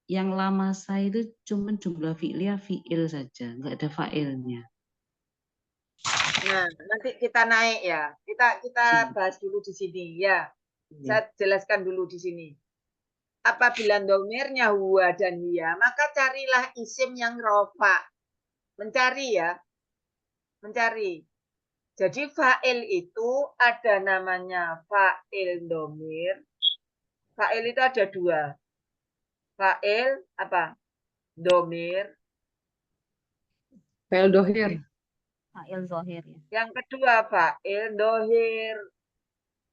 yang lama saya itu cuma jumlah fi'il saja, nggak ada fa'ilnya. Nah, nanti kita naik ya. Kita bahas dulu di sini ya. Saya jelaskan dulu di sini. Apabila domirnya huwa dan hiya, maka carilah isim yang rofa. Mencari ya. Mencari. Jadi fa'il itu ada namanya fa'il domir. Fa'il itu ada dua. Fa'il apa? Domir. Fa'il dohir. Fa'il zohir ya. Yang kedua fa'il dohir.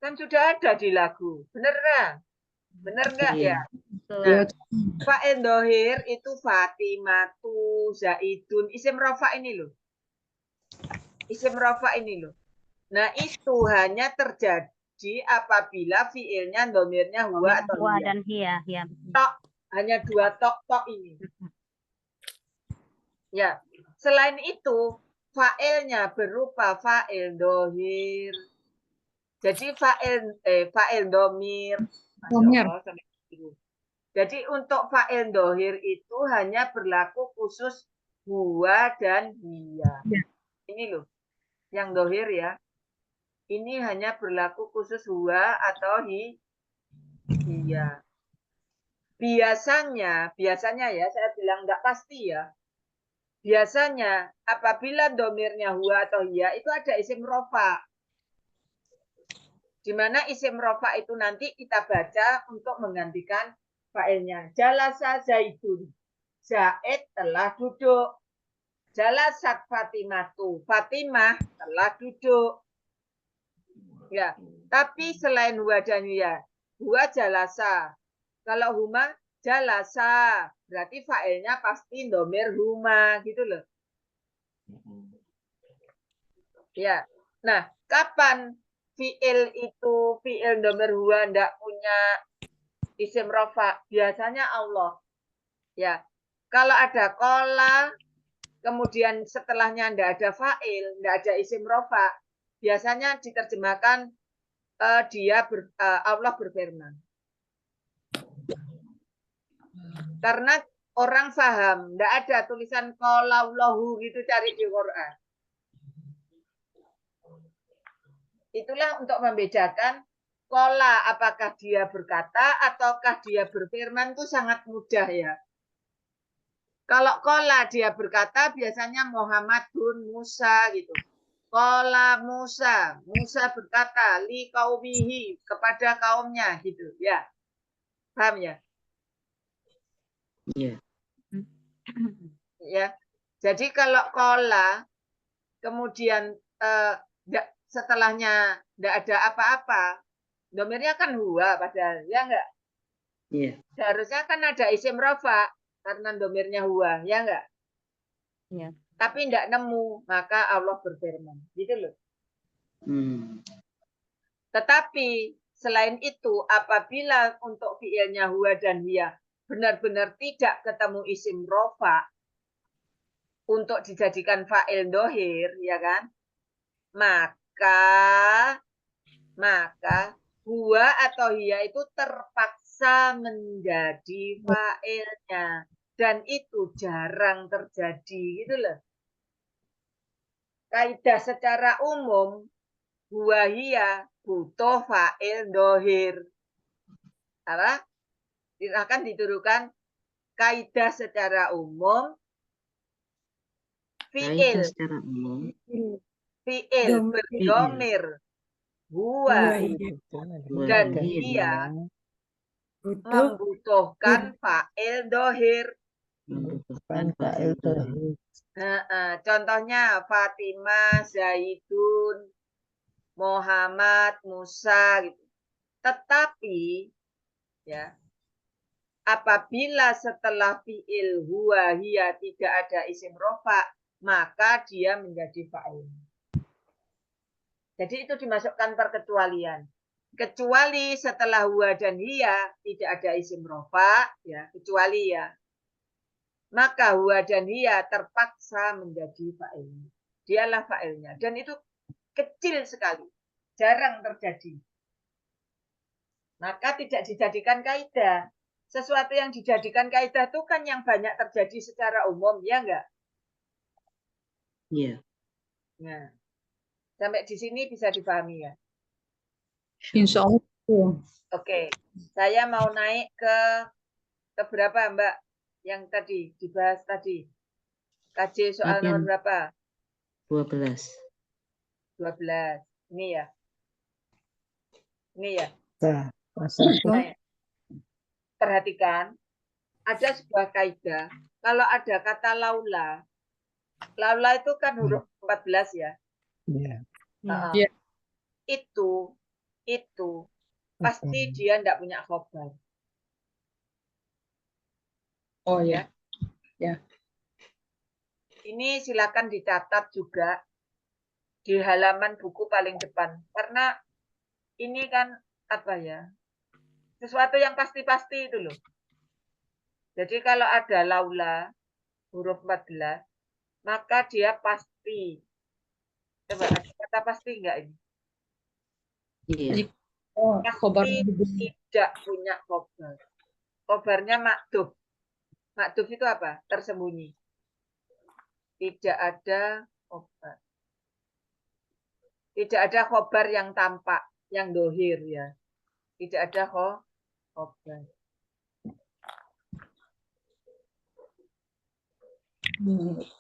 Kan sudah ada di lagu. Bener nggak? Bener nggak ya? Nah, fa'il dohir itu Fatimatu, Zaidun. Isim rofa ini loh. Isim rofa ini loh. Nah, itu hanya terjadi apabila fiilnya, domirnya huwa atau Huwa hiya. dan hiya, ya. Tok, hanya dua tok ini. Ya, selain itu fa'ilnya berupa fa'il dohir. Jadi fa'il domir. Masya Allah, sampai gitu. Jadi untuk fa'il dohir itu hanya berlaku khusus huwa dan hiya. Ini loh, yang dohir ya. Ini hanya berlaku khusus huwa atau hiya. Biasanya ya, saya bilang enggak pasti ya. Biasanya apabila domirnya huwa atau hiya itu ada isim rofa. Di mana isim rofa itu nanti kita baca untuk menggantikan fa'ilnya. Jalasa Zaidun. Zaid telah duduk. Jalasat Fatimatu. Fatimah telah duduk. Ya, tapi selain huwa dan hiya, huwa jalasa. Kalau huma jalasa, berarti fa'ilnya pasti domir huma gitu loh. Ya. Nah, kapan fi'il itu fi'il domir huwa ndak punya isim rofa? Biasanya Allah. Ya. Kalau ada kola, kemudian setelahnya ndak ada fa'il, ndak ada isim rofa, biasanya diterjemahkan Allah berfirman. Karena orang paham, ndak ada tulisan qalallahu gitu cari di Quran. Itulah untuk membedakan qala apakah dia berkata ataukah dia berfirman itu sangat mudah ya. Kalau qala dia berkata biasanya Muhammadun Musa gitu. Qala Musa, Musa berkata li qaumihi kepada kaumnya gitu ya. Paham ya? Iya. Ya. Jadi kalau qala kemudian setelahnya enggak ada apa-apa, domirnya kan huwa padahal ya enggak? Iya. Seharusnya kan ada isim rofa karena domirnya huwa, ya enggak? Iya. Tapi enggak nemu, maka Allah berfirman. Gitu loh. Tetapi selain itu, apabila untuk fiilnya huwa dan hiya benar-benar tidak ketemu isim rofa untuk dijadikan fa'il dohir, ya kan? Maka huwa atau hiya itu terpaksa menjadi fa'ilnya. Dan itu jarang terjadi, gitu loh. Kaidah secara umum, huwa hiya butuh fa'il dohir. Apa? Akan dituduhkan kaidah secara umum, fi'il berdomir huwa dan hiya membutuhkan fa'il dohir. Contohnya Fatimah, Zaidun, Muhammad, Musa gitu. Tetapi ya, apabila setelah fi'il huwa hiya tidak ada isim rofa, maka dia menjadi fa'il. Jadi itu dimasukkan perkecualian. Kecuali setelah huwa dan hiya tidak ada isim rofa, ya, kecuali ya. Maka huwa dan hiya terpaksa menjadi fa'il. Dialah fa'ilnya. Dan itu kecil sekali. Jarang terjadi. Maka tidak dijadikan kaidah. Sesuatu yang dijadikan kaidah itu kan yang banyak terjadi secara umum, ya enggak? Iya. Nah, Sampai di sini bisa dipahami ya? Insya Allah. Oke, saya mau naik ke berapa Mbak? Yang tadi dibahas tadi. KJ soal Latihan nomor berapa? 12. 12. Ini ya. Ini ya. Nah, masalah. Nah, perhatikan, ada sebuah kaidah. Kalau ada kata laula itu kan huruf 14 ya. Iya. Heeh. Itu pasti dia enggak punya khobar. Oh ya. Ini silakan dicatat juga di halaman buku paling depan. Karena ini kan apa ya? Sesuatu yang pasti-pasti itu loh. Jadi kalau ada laula huruf 14, maka dia pasti. Coba ada kata pasti enggak ini? Iya. Oh, khobar Pasti tidak punya khobar. Khobarnya makduf. Makduf itu apa? Tersembunyi. Tidak ada khobar. Tidak ada khobar yang tampak, yang dohir ya. Tidak ada khobar.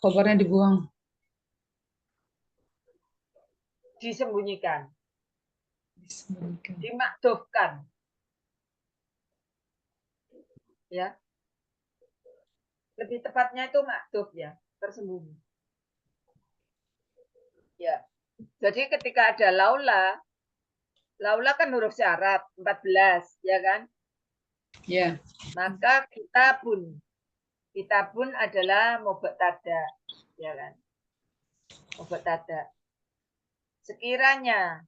khobarnya dibuang. Disembunyikan. Disembunyikan. Dimakdufkan. Ya. Lebih tepatnya itu makduf ya, tersembunyi. Ya. Jadi ketika ada laula kan huruf syarat 14, ya kan? Ya. Maka kita pun adalah mubtada, ya kan? Mubtada. Sekiranya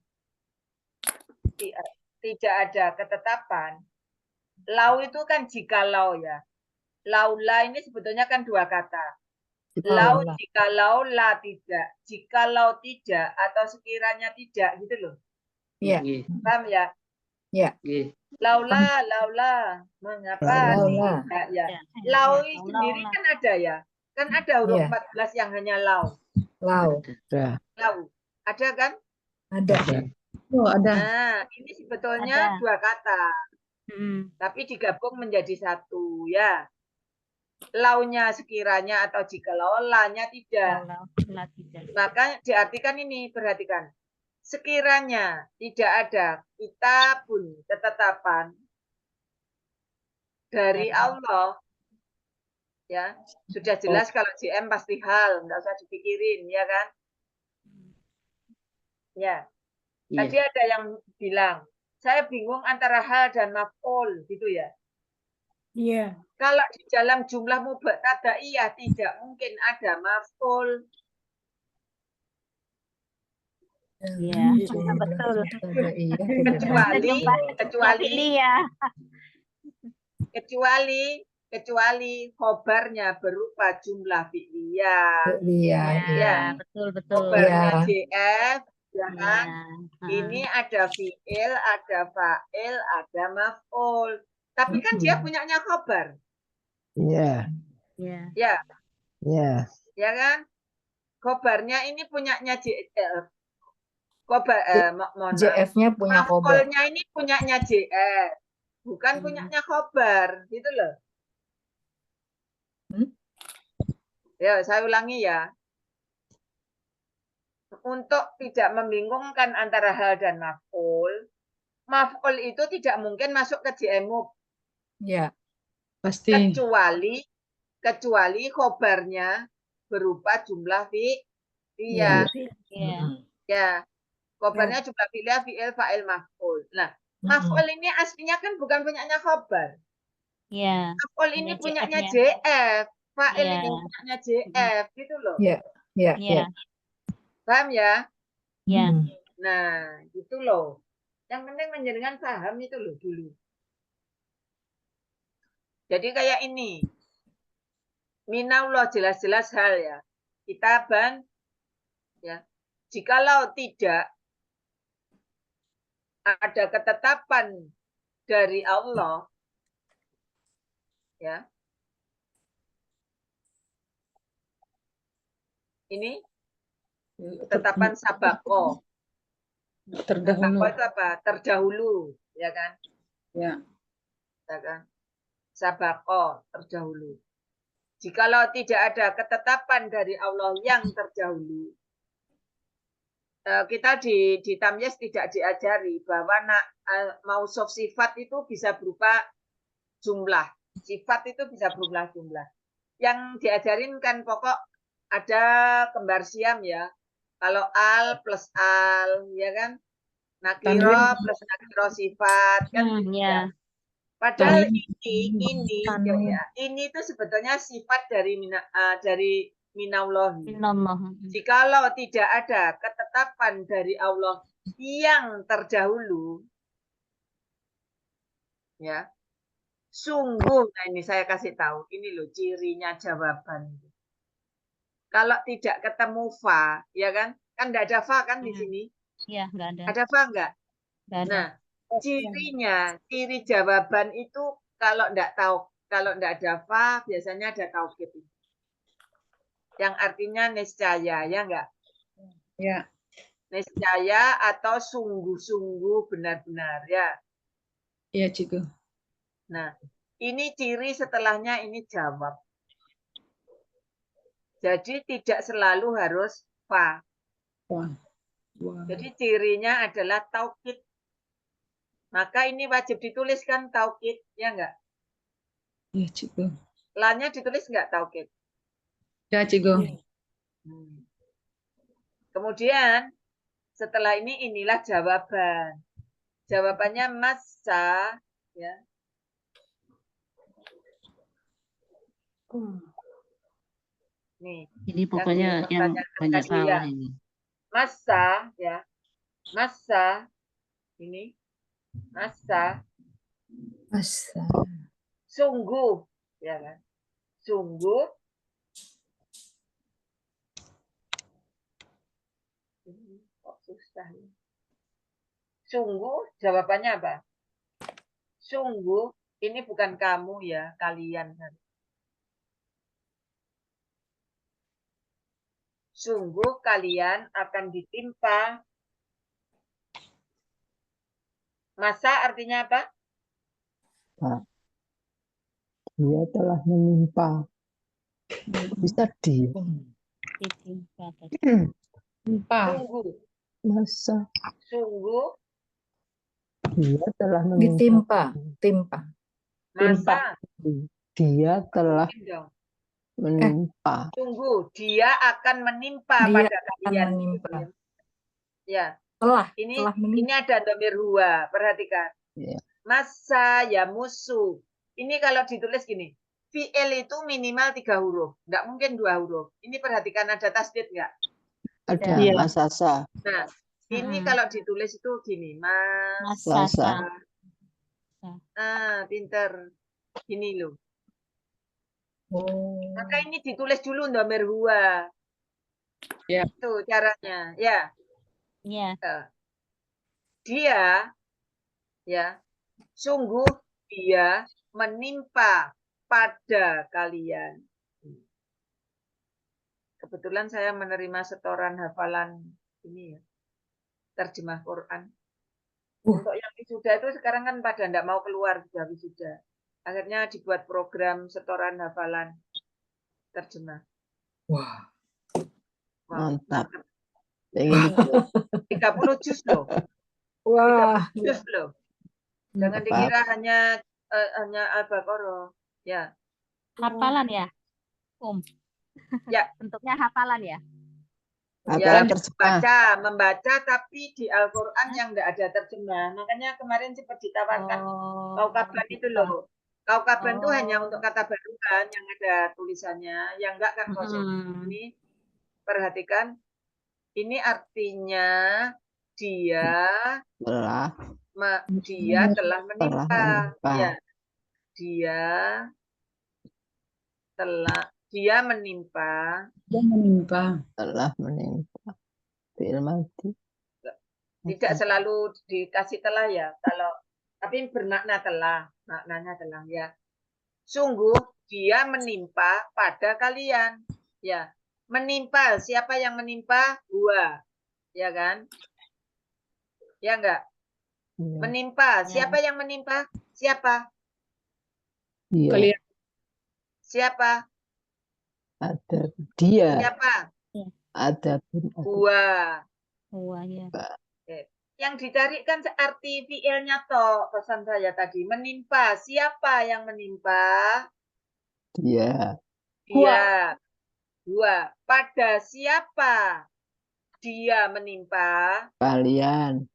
tidak ada ketetapan, lau itu kan jikalau ya. Laula ini sebetulnya kan dua kata. Lau jikalau, la tidak. Jikalau tidak atau sekiranya tidak gitu loh. Iya. Paham ya? Iya. Laula, mengapa Laula. tidak ya? Lau sendiri kan ada ya. Kan ada huruf 14 yang hanya lau. Lau. Lau. Ada kan? Ada. Oh, ada. Nah, ini sebetulnya dua kata. Tapi digabung menjadi satu ya. Launya sekiranya atau jikalau, lanya tidak. Maka diartikan ini, perhatikan. Sekiranya tidak ada kitabun, ketetapan dari Allah, ya sudah jelas kalau JM pasti hal, nggak usah dipikirin, ya kan? Ya. Tadi ada yang bilang, saya bingung antara hal dan maf'ul, gitu ya. Iya. Kalau di dalam jumlah mubtadaiyah tidak mungkin ada maf'ul. Iya, betul. kecuali khobarnya berupa jumlah fi'liyah. Iya. Betul. Khobarnya JF, ya kan? Ini ada fi'il, ada fa'il, ada maf'ul. Tapi kan dia punyanya khobar. Iya. Ya. Iya. Ya kan? Khobarnya ini punyanya JF. JF-nya punya khobar. Maf'ulnya ini punyanya JF. Bukan punyanya khobar. Gitu loh. Ya, saya ulangi ya. Untuk tidak membingungkan antara hal dan maf'ul, maf'ul itu tidak mungkin masuk ke JMUB. Ya. Pasti. Kecuali khobarnya berupa jumlah fi'liyah. Ya. Khobarnya jumlah fi'liyah, fi'il, fa'il, maf'ul. Nah, maf'ul ini aslinya kan bukan punyanya khobar. Iya. Maf'ul ini punyanya JF. Fa'il ini punyanya JF. Gitu loh. Iya. Paham ya? Iya. Nah, gitu loh. Yang penting menjenengan paham itu loh dulu. Jadi kayak ini. Minallah jelas-jelas hal ya. Kitaban ya. Jikalau tidak ada ketetapan dari Allah ya. Ini Ketetapan sabako. Terdahulu. Sabako itu apa? Terdahulu, ya kan? Ya. Ya kan? Sabako, terdahulu. Jikalau tidak ada ketetapan dari Allah yang terdahulu, kita di Tamyiz tidak diajari bahwa mausuf sifat itu bisa berupa jumlah. Sifat itu bisa berupa jumlah. Yang diajarin kan pokok ada kembar siam ya. Kalau al plus al, ya kan? Nakiro plus nakiro sifat kan gitu ya. Padahal ini itu sebetulnya sifat dari minallah. Jikalau tidak ada ketetapan dari Allah yang terdahulu, ya, sungguh, nah ini saya kasih tahu, ini loh cirinya jawaban. Kalau tidak ketemu fa, ya kan? Kan tidak ada fa kan di sini? Iya, nggak ada. Ada fa nggak? Nggak ada. Nah, ciri jawaban itu kalau tidak ada fa, biasanya ada taukid. Yang artinya niscaya, ya enggak? Ya. Niscaya atau sungguh-sungguh benar-benar, ya. Iya, Cikgu. Nah, ini ciri setelahnya ini jawab. Jadi tidak selalu harus fa. Wah. Jadi cirinya adalah taukid. Maka ini wajib dituliskan taukid, ya enggak? Iya, Cikgu. La-nya ditulis enggak taukid? Ya, Cikgu. Kemudian setelah ini inilah jawaban. Jawabannya masa, ya. Nih. Ini pokoknya yang banyak salah ini. Masa, ya. Masa ini. Masa. Sungguh, ya kan? Sungguh. Kok susah ya? Sungguh, jawabannya apa? Sungguh, ini bukan kamu ya, kalian kan. Sungguh kalian akan ditimpa. Masa artinya apa? Dia telah menimpa. Bisa dia. Sungguh. Masa. Sungguh. Dia telah Ditimpa. Timpa. Masa. Dia telah menimpa. Sungguh, dia akan menimpa pada kalian. Menimpa. Ya. Ini ada dhamir huwa, perhatikan. Ya. Masa ya musuh. Ini kalau ditulis gini, fi'il itu minimal 3 huruf, nggak mungkin 2 huruf. Ini perhatikan ada tasdid nggak? Ada masasa. Nah, ini kalau ditulis itu gini, Masasa. Pinter. Gini loh. Maka ini ditulis dulu dhamir huwa. Ya. Itu caranya, ya. Iya. Dia, ya, sungguh dia menimpa pada kalian. Kebetulan saya menerima setoran hafalan ini ya, terjemah Quran. Untuk yang wisuda itu sekarang kan pada tidak mau keluar sudah wisuda. Akhirnya dibuat program setoran hafalan terjemah. Wah. Mantap. 30 juz loh. Wah. 30 juz loh. Jangan dikira hanya Al-Baqarah. Ya. Hafalan ya? Ya. Bentuknya hafalan ya? Ya, membaca tapi di Al-Quran yang tidak ada terjemah. Makanya kemarin sempat ditawarkan Kaukaban itu loh. Kaukaban itu hanya untuk kata baru kan yang ada tulisannya. Yang enggak kan kosong. Ini perhatikan. Ini artinya dia telah menimpa. Ya. Dia menimpa. Telah menimpa. Tidak selalu dikasih telah ya. Tapi bermakna telah. Maknanya telah ya. Sungguh dia menimpa pada kalian. Ya. Menimpa, siapa yang menimpa? Huwa, ya kan? Ya enggak? Iya. Menimpa, Ya. siapa yang menimpa? Siapa? Iya. Kalian. Siapa? Ada dia. Siapa? Ada pun ada. Huwa. Wah, ya. Oke. Yang dicari kan arti fiilnya toh, pesan saya tadi. Menimpa, siapa yang menimpa? Dia. Dia. Huwa. Pada siapa dia menimpa? Kalian.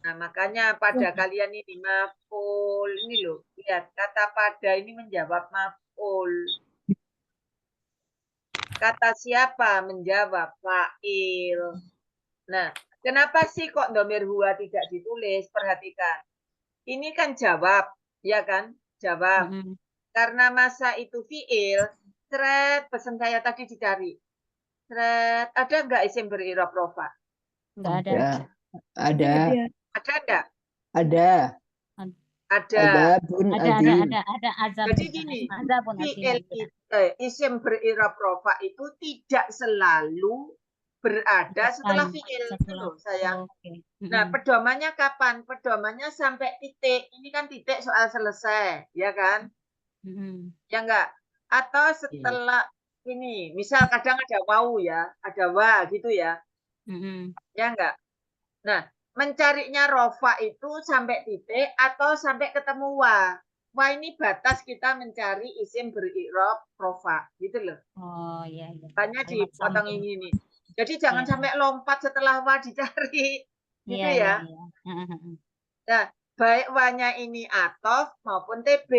Nah, makanya pada kalian ini maf'ul. Ini loh, lihat kata pada ini menjawab maf'ul. Kata siapa menjawab fa'il. Nah, kenapa sih kok dhamir huwa tidak ditulis? Perhatikan. Ini kan jawab, ya kan? Jawab. Karena masa itu fi'il, seret, pesan saya tadi dicari. Seret, ada nggak isim berirob rofa? Nggak ada. Ya. Ada. Ada enggak? Ada. Ada. Ada pun adim. Ada azab. Jadi gini, Azab pun fi'il adim. isim berirob rofa itu tidak selalu berada setelah fi'il. Itu loh, sayang. Oke. Nah, pedomannya kapan? Pedomannya sampai titik. Ini kan titik soal selesai, ya kan? Ya enggak? Atau setelah ini, misal kadang ada wau ya, ada wa gitu ya. Ya enggak? Nah, mencarinya rofa itu sampai titik atau sampai ketemu wa. Wa ini batas kita mencari isim berirob rofa, gitu loh. Oh, iya, iya. Makanya Kalimat dipotong sambung. ini nih. Jadi jangan sampai lompat setelah wa dicari. Gitu ya. Nah, baik wa-nya ini atof maupun TB.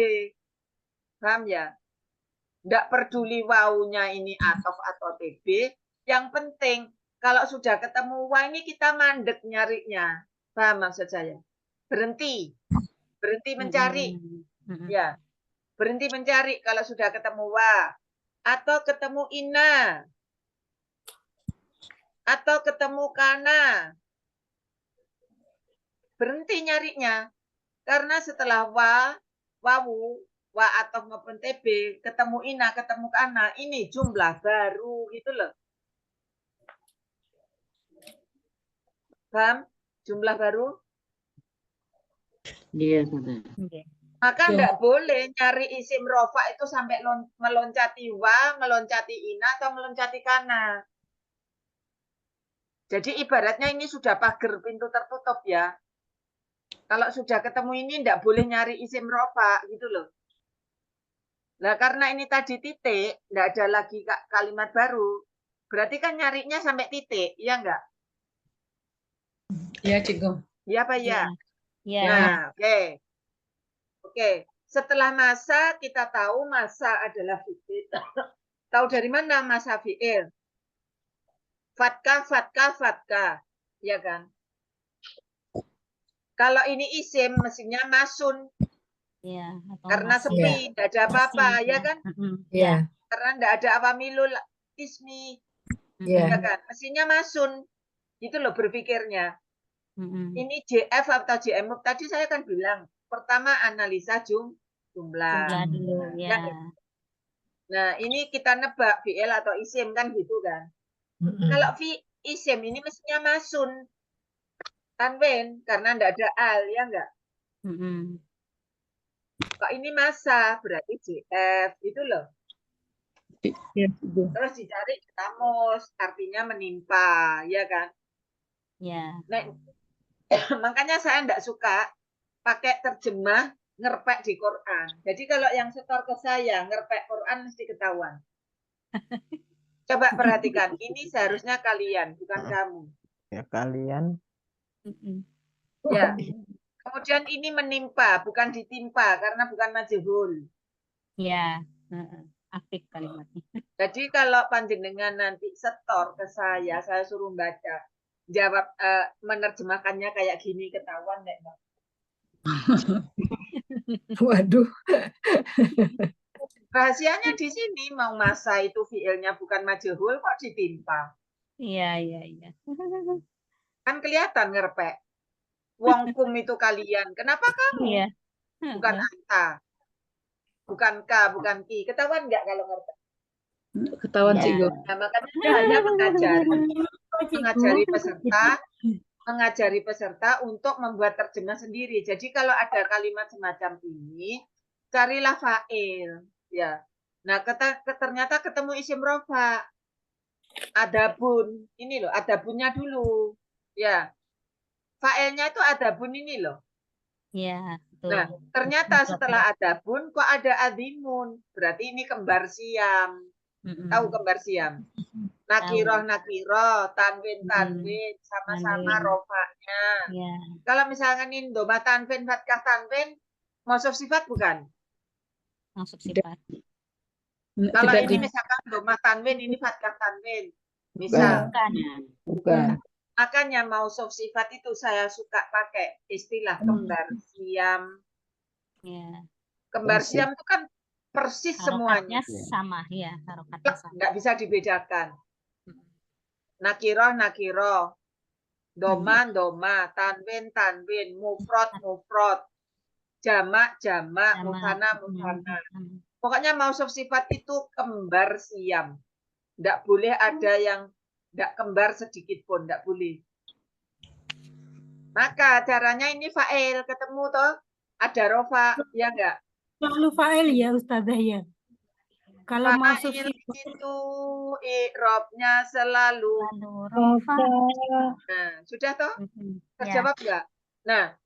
Paham ya? Nggak peduli waunya ini atof atau TB. Yang penting, kalau sudah ketemu wa ini kita mandek nyarinya. Paham maksud saya? Berhenti. Berhenti mencari. Ya. Berhenti mencari kalau sudah ketemu wa. Atau ketemu ina. Atau ketemu kana. Berhenti nyarinya. Karena setelah wawu, wa atau maupun TB, ketemu ina, ketemu kana, ini jumlah baru gitu loh. Paham? Jumlah baru? Iya, sudah. Maka enggak boleh nyari isim rofa itu sampai meloncati wa, meloncati ina, atau meloncati kana. Jadi ibaratnya ini sudah pagar pintu tertutup ya. Kalau sudah ketemu ini enggak boleh nyari isim rofa gitu loh. Nah, karena ini tadi titik, enggak ada lagi kalimat baru. Berarti kan nyarinya sampai titik, iya enggak? Iya, Cikgu. Iya apa ya? Iya. Nah, oke. Oke, setelah masa kita tahu masa adalah fi'il. Tahu dari mana masa fi'il? Fatkah, fatkah, fatkah. Ya kan? Kalau ini isim mestinya masun. Iya. Karena sepi, tidak ada apa-apa, ya kan? Iya. Karena tidak ada awamilul ismi. Iya. Ya kan? Mestinya masun. Itu loh berpikirnya. Ini JF atau JM tadi saya kan bilang. Pertama analisa jumlah. Jumlah dulu, ya. Nah, ini kita nebak fi'il atau isim kan gitu kan. Kalau isim ini mestinya masun. Tanwin, karena enggak ada al, ya enggak? Kok ini masa, berarti JF, gitu loh. Terus dicari kamus, artinya menimpa, ya kan? Ya. Nah, makanya saya enggak suka pakai terjemah ngerpek di Quran. Jadi kalau yang setor ke saya, ngerpek Quran mesti ketahuan. Coba perhatikan, ini seharusnya kalian, bukan kamu. Ya kalian. Ya. Kemudian ini menimpa, bukan ditimpa, karena bukan majhul. Ya. Apik kalimatnya. Jadi kalau panjenengan nanti setor ke saya suruh baca, jawab menerjemahkannya kayak gini, ketahuan nggak, Mbak? Waduh. Rahasianya di sini, mau masa itu fiilnya bukan majhul kok ditimpa. Iya, iya, iya. Kan kelihatan ngerpek. Wong kum itu kalian. Kenapa kamu? Iya. Bukan anta. Bukan ka, bukan ki. Ketahuan nggak kalau ngerpek? Ketahuan Ya. Cigo. Nah, makanya dia hanya mengajari peserta untuk membuat terjemah sendiri. Jadi kalau ada kalimat semacam ini, carilah fa'il, ya. Nah, ternyata ketemu isim rofa. Adabun, ini loh, adabunnya dulu, ya. Fa'ilnya itu adabun ini loh. Ya, Nah, betul. ternyata setelah adabun kok ada adimun. Berarti ini kembar siam. Tahu kembar siam? Nakiroh, tanwin, sama-sama Tanwin. rofanya. Ya, Kalau misalkan ini doma tanwin, fatkah tanwin, mausuf sifat bukan? masuk sifat. Kalau Tidak ini misalkan doma tanwin, ini fatkah tanwin. Bukan. Misal, Bukan. Bukan. makanya mausuf sifat itu saya suka pakai istilah kembar siam. Ya, Kembar Persis. siam itu kan persis semuanya. harokatnya sama, ya, harokatnya sama. Nggak bisa dibedakan. Nakiroh, doma, tanwin, mufrod, jamak, Sama. mufana. Pokoknya mausuf sifat itu kembar siam. Nggak boleh ada yang nggak kembar sedikit pun, nggak boleh. Maka caranya ini fa'il ketemu toh, ada rofa, ya nggak? Selalu fa'il ya Ustazah ya. Kalau mausuf Fa'il sifat itu i'rabnya selalu. Lalu rofa. Nah, sudah toh? Ya, Terjawab nggak? Nah,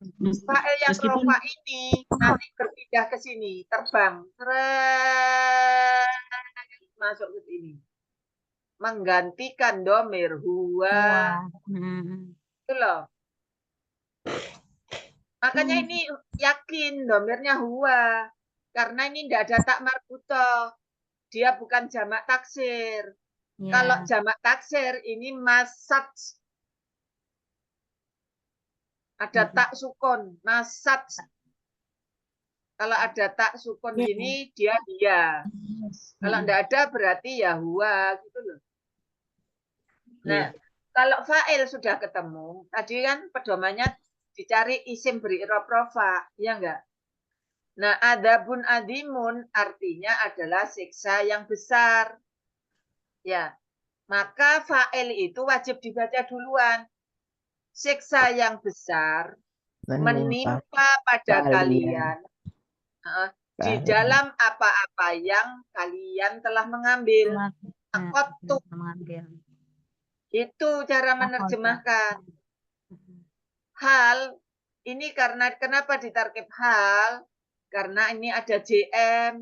fa'il yang Meskipun rofa ini nanti berpindah ke sini, terbang, Seret, masuk ke sini, menggantikan domir huwa, itu loh. Makanya ini yakin domirnya huwa, karena ini tidak ada tak marbutoh, dia bukan jamak taksir. ya. Kalau jamak taksir ini masat, ada tak sukun, masat. Kalau ada tak sukun gini, dia. Kalau enggak ada, berarti ya huwa, gitu loh. Nah, kalau fa'il sudah ketemu, tadi kan pedomannya dicari isim beri i'rab rofa, ya enggak? Nah, adabun adimun artinya adalah siksa yang besar. Ya, maka fa'il itu wajib dibaca duluan. Siksa yang besar menimpa pada kalian di dalam apa-apa yang kalian telah mengambil. Itu cara menerjemahkan. Hal, ini karena kenapa ditarkib hal? Karena ini ada JM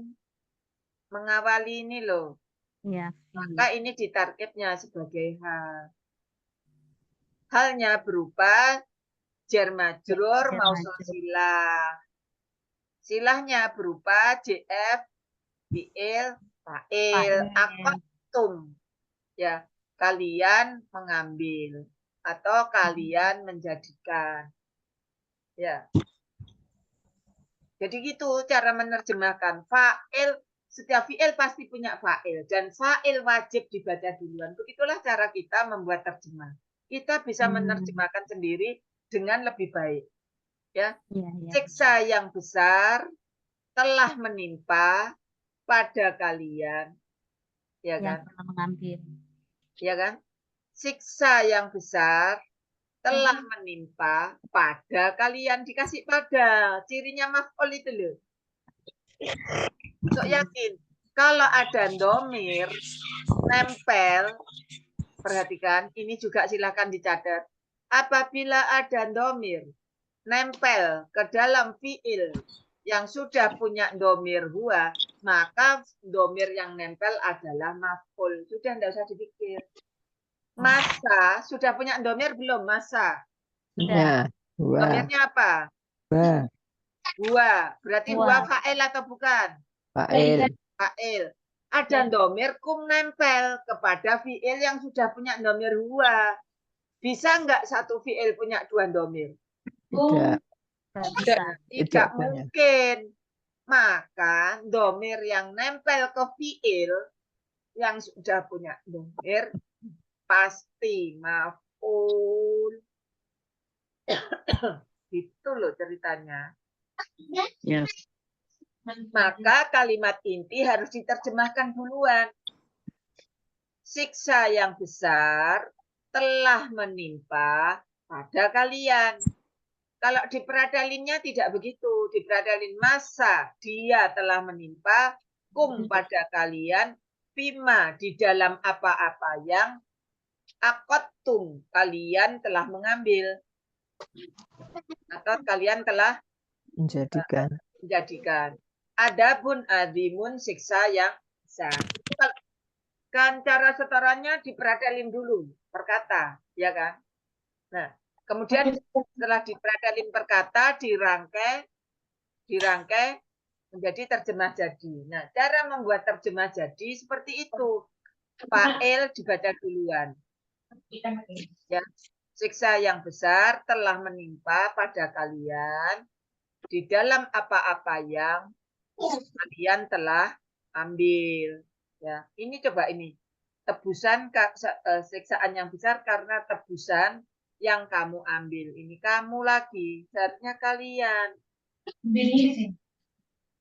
mengawali ini loh. Ya. Maka ini ditarkibnya sebagai hal. Halnya berupa jar majrur mausul silah. Silahnya berupa JF, fi'il, fa'il, aqadtum. Ya, kalian mengambil atau kalian menjadikan. Ya. Jadi gitu cara menerjemahkan. Fa'il, setiap fi'il pasti punya fa'il dan fa'il wajib dibaca duluan. Begitulah cara kita membuat terjemah. Kita bisa menerjemahkan sendiri dengan lebih baik. Ya. Siksa yang besar telah menimpa pada kalian. Ya kan? Yang telah mengambil. Ya kan? Siksa yang besar telah menimpa pada kalian, dikasih pada. Cirinya maf'ul itu loh. So yakin. Kalau ada domir nempel, perhatikan, ini juga silakan dicatat. Apabila ada domir nempel ke dalam fi'il yang sudah punya domir huwa, maka domir yang nempel adalah maf'ul. Sudah, tidak usah dipikir. Masa, sudah punya domir belum masa? Sudah. Domirnya apa? Huwa. Berarti huwa fa'il atau bukan? Fa'il. Fa'il. Ada domir kum nempel kepada fi'il yang sudah punya domir huwa. Bisa nggak satu fi'il punya dua domir? Tidak. Tidak mungkin. Maka domir yang nempel ke fi'il yang sudah punya domir pasti maf'ul. Gitu loh ceritanya. Yes. Maka kalimat inti harus diterjemahkan duluan. siksa yang besar telah menimpa pada kalian. Kalau di Pradhalinnya tidak begitu. Di Pradhalin masa dia telah menimpa pada kalian bima di dalam apa-apa yang aqadtum kalian telah mengambil atau kalian telah menjadikan. Adabun azimun siksa yang besar. Kan cara setorannya di Pradhalin dulu perkata, ya kan? Nah, kemudian setelah di Pradhalin perkata dirangkai menjadi terjemah jadi. Nah, cara membuat terjemah jadi seperti itu. Fa'il dibaca duluan. Ya, siksa yang besar telah menimpa pada kalian di dalam apa-apa yang kalian telah ambil. Ya, ini coba ini tebusan siksaan yang besar karena tebusan yang kamu ambil. Ini kamu lagi, seharusnya kalian.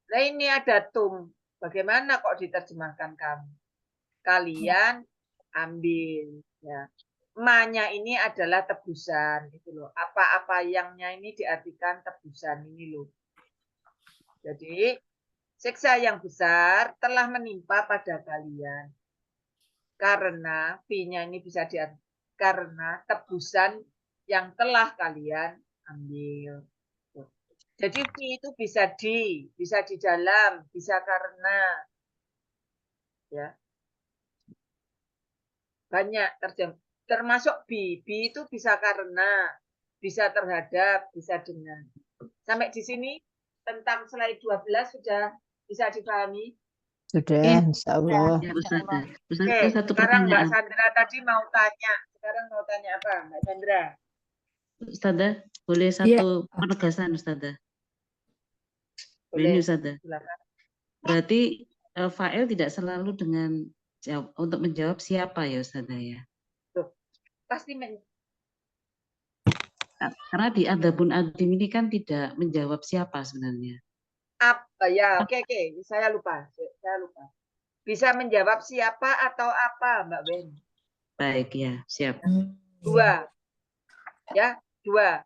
Nah ini ada tum. Bagaimana kok diterjemahkan kamu? Kalian ambil. Ya. Ma-nya ini adalah tebusan. Gitu loh. Apa-apa yangnya ini diartikan tebusan ini loh. Jadi siksa yang besar telah menimpa pada kalian. Karena fi-nya ini bisa diartikan karena tebusan yang telah kalian ambil. Jadi fi itu bisa di dalam, bisa karena. Ya. Banyak termasuk bi itu bisa karena, bisa terhadap, bisa dengan. Sampai di sini tentang slide 12 sudah bisa dipahami? Sudah, insya Allah. Ya, Ustazah. Oke, Ustazah, satu sekarang Mbak pertanyaan. Sandra tadi mau tanya. Sekarang mau tanya apa, Mbak Sandra? Ustazah, boleh satu penegasan, Ustazah? Ini, Boleh, Ustazah. silakan. Berarti fa'il tidak selalu dengan untuk menjawab siapa ya, Ustazah ya? Tuh, pasti Karena di adabun adim ini kan tidak menjawab siapa sebenarnya. apa ya? Oke, saya lupa. Bisa menjawab siapa atau apa, Mbak Ben? Baik ya, siap. Dua. Ya, dua.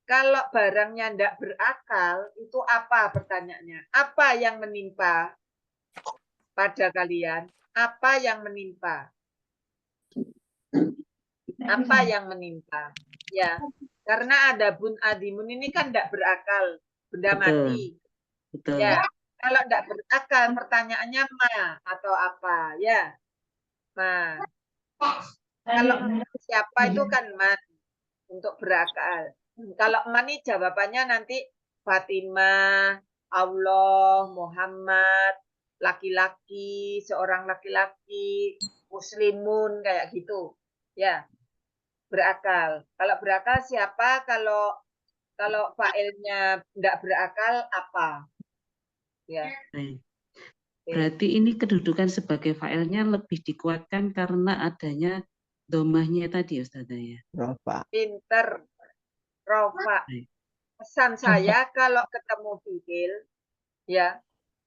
Kalau barangnya tidak berakal, itu apa pertanyaannya? Apa yang menimpa pada kalian? Apa yang menimpa? Apa yang menimpa? Ya, karena ada bun adimun ini kan tidak berakal, benda mati. Betul. Ya, kalau tidak berakal, pertanyaannya ma atau apa? Ya, ma. Kalau siapa itu kan man untuk berakal. Kalau man ini jawabannya nanti Fatimah, Allah, Muhammad, laki-laki, seorang laki-laki, muslimun kayak gitu. Ya, berakal. Kalau berakal siapa? Kalau fa'ilnya tidak berakal apa? Ya. Baik. Berarti ini kedudukan sebagai fa'ilnya lebih dikuatkan karena adanya domahnya tadi, Ustazah ya. Rofa. Pinter. Rofa. Pesan saya kalau ketemu fi'il, ya,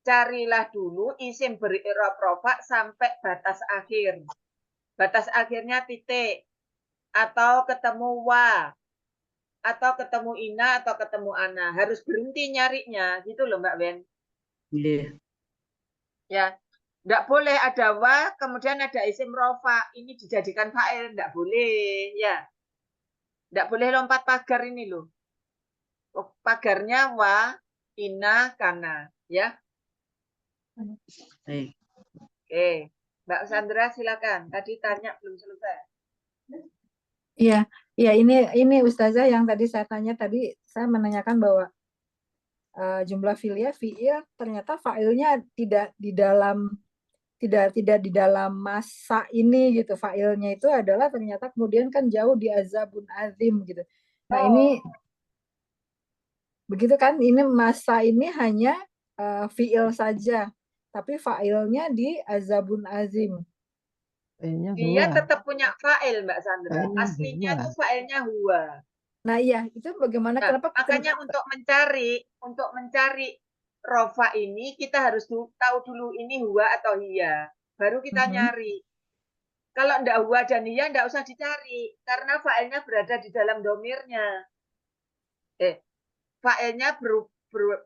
carilah dulu isim beri'rab rofa sampai batas akhir. Batas akhirnya titik. Atau ketemu wa. Atau ketemu ina atau ketemu ana. Harus berhenti nyarinya. Gitu loh Mbak Ben. Iya. Ya, enggak boleh ada wa, kemudian ada isim rofa. Ini dijadikan fa'il, enggak boleh, ya. Enggak boleh lompat pagar ini loh. Pagarnya wa, ina, kana, ya. Baik. Oke, Mbak Sandra silakan. Tadi tanya belum selesai. Iya, ini Ustazah yang tadi saya tanya tadi saya menanyakan bahwa jumlah fi'il ternyata fa'ilnya tidak di dalam masa ini gitu. Fa'ilnya itu adalah ternyata kemudian kan jauh di azabun azim gitu. Nah, ini begitu kan, ini masa ini hanya fi'il saja, tapi fa'ilnya di azabun azim. Dia tetap punya fa'il Mbak Sandra. Aslinya itu fa'ilnya huwa. Nah iya, itu bagaimana? Nah, Kenapa? makanya untuk mencari rofa ini kita harus tahu dulu ini huwa atau hiya. Baru kita nyari. Kalau ndak huwa dan hiya ndak usah dicari karena fa'ilnya berada di dalam domirnya. Fa'ilnya berada Berupa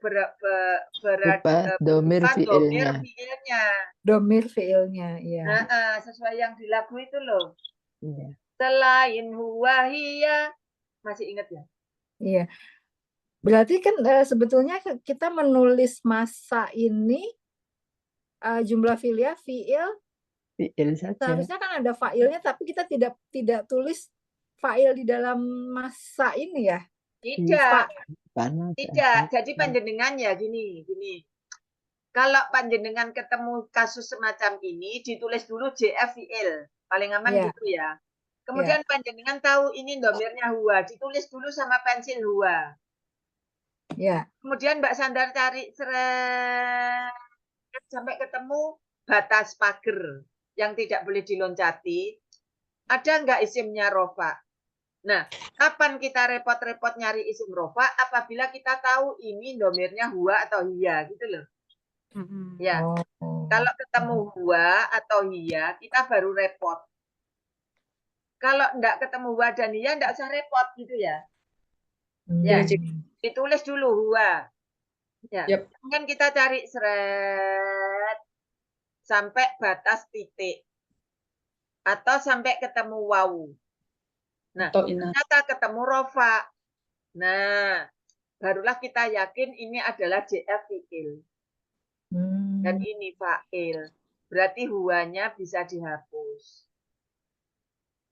domir berupa domir fiilnya. fiilnya. Domir fiilnya, iya. Sesuai yang di lagu itu loh. Iya. Selain huwa hiya, masih ingat ya? Iya. Berarti kan sebetulnya kita menulis masa ini jumlah filia fiil Fiil saja. seharusnya kan ada fa'ilnya tapi kita tidak tulis fa'il di dalam masa ini ya. Tidak. Karena Tidak. Jadi panjenengan ya gini. Kalau panjenengan ketemu kasus semacam ini, ditulis dulu JF fiil. Paling aman Iya. gitu ya. Kemudian panjenengan tahu ini domirnya huwa, ditulis dulu sama pensil huwa. Ya. Kemudian Mbak Sandar cari sampai ketemu batas pagar yang tidak boleh diloncati. Ada nggak isimnya rofa? Nah, kapan kita repot-repot nyari isim rofa? Apabila kita tahu ini domirnya huwa atau hiya, gitu loh. Ya, kalau ketemu huwa atau hiya, kita baru repot. Kalau enggak ketemu huwa dan hiya, enggak usah repot gitu ya. Ya, ditulis dulu huwa. Ya, kemudian kita cari seret sampai batas titik atau sampai ketemu wawu. Nah, ternyata ketemu rofa. Nah, barulah kita yakin ini adalah JF fiil. Dan ini fa'il. Berarti huwanya bisa dihapus.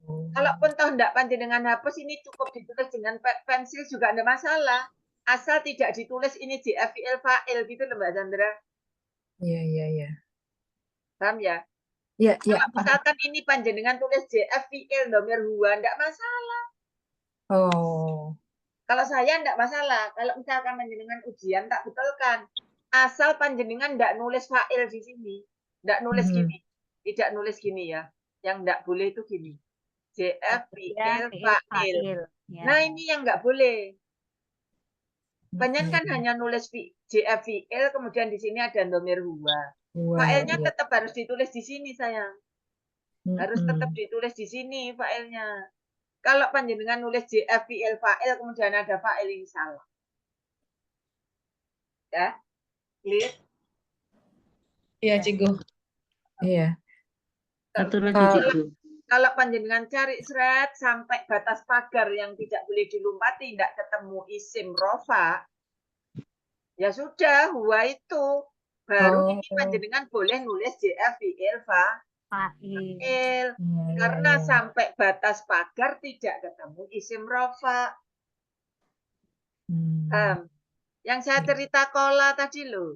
Kalaupun toh enggak panjenengan hapus, ini cukup ditulis dengan pensil juga enggak masalah. Asal tidak ditulis ini JF fiil fa'il gitu loh Mbak Sandra. Iya. Paham ya? Iya. Kalau misalkan ini panjenengan tulis JF fiil domir huwa, enggak masalah. Kalau saya enggak masalah. Kalau misalkan panjenengan ujian tak betulkan. Asal panjenengan enggak nulis fa'il di sini. Enggak nulis gini. Tidak nulis gini ya. Yang enggak boleh itu gini. JF fiil fa'il. Nah, ini yang enggak boleh. Panjenengan kan hanya nulis JF fiil, kemudian di sini ada domir huwa. Fa'ilnya tetap harus ditulis di sini, sayang. Harus tetap ditulis di sini fa'ilnya. Kalau panjenengan nulis JF fiil fa'il, kemudian ada fa'il yang salah. Ya? Clear? Iya, Cigo. Iya. Satu lagi, Cigo. Kalau panjenengan cari seret sampai batas pagar yang tidak boleh dilompati, tidak ketemu isim rofa, ya sudah, huwa itu. Baru ini panjenengan boleh nulis JF fiil fa'il. Karena sampai batas pagar tidak ketemu isim rofa. Yang saya cerita kola tadi loh.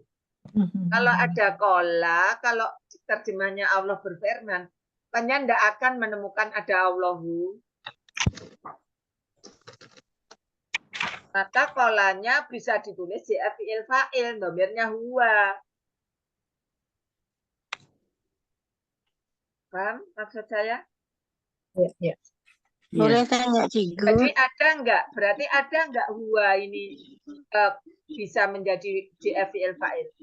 Kalau ada kola, kalau terjemahnya Allah berfirman, panjenengan tidak akan menemukan ada Allahu. Maka kolanya bisa ditulis JF fiil fa'il, domirnya huwa. Paham maksud saya? Iya. Boleh tanya, Cigo? Jadi ada enggak? Berarti ada enggak huwa ini bisa menjadi JF fiil fa'il?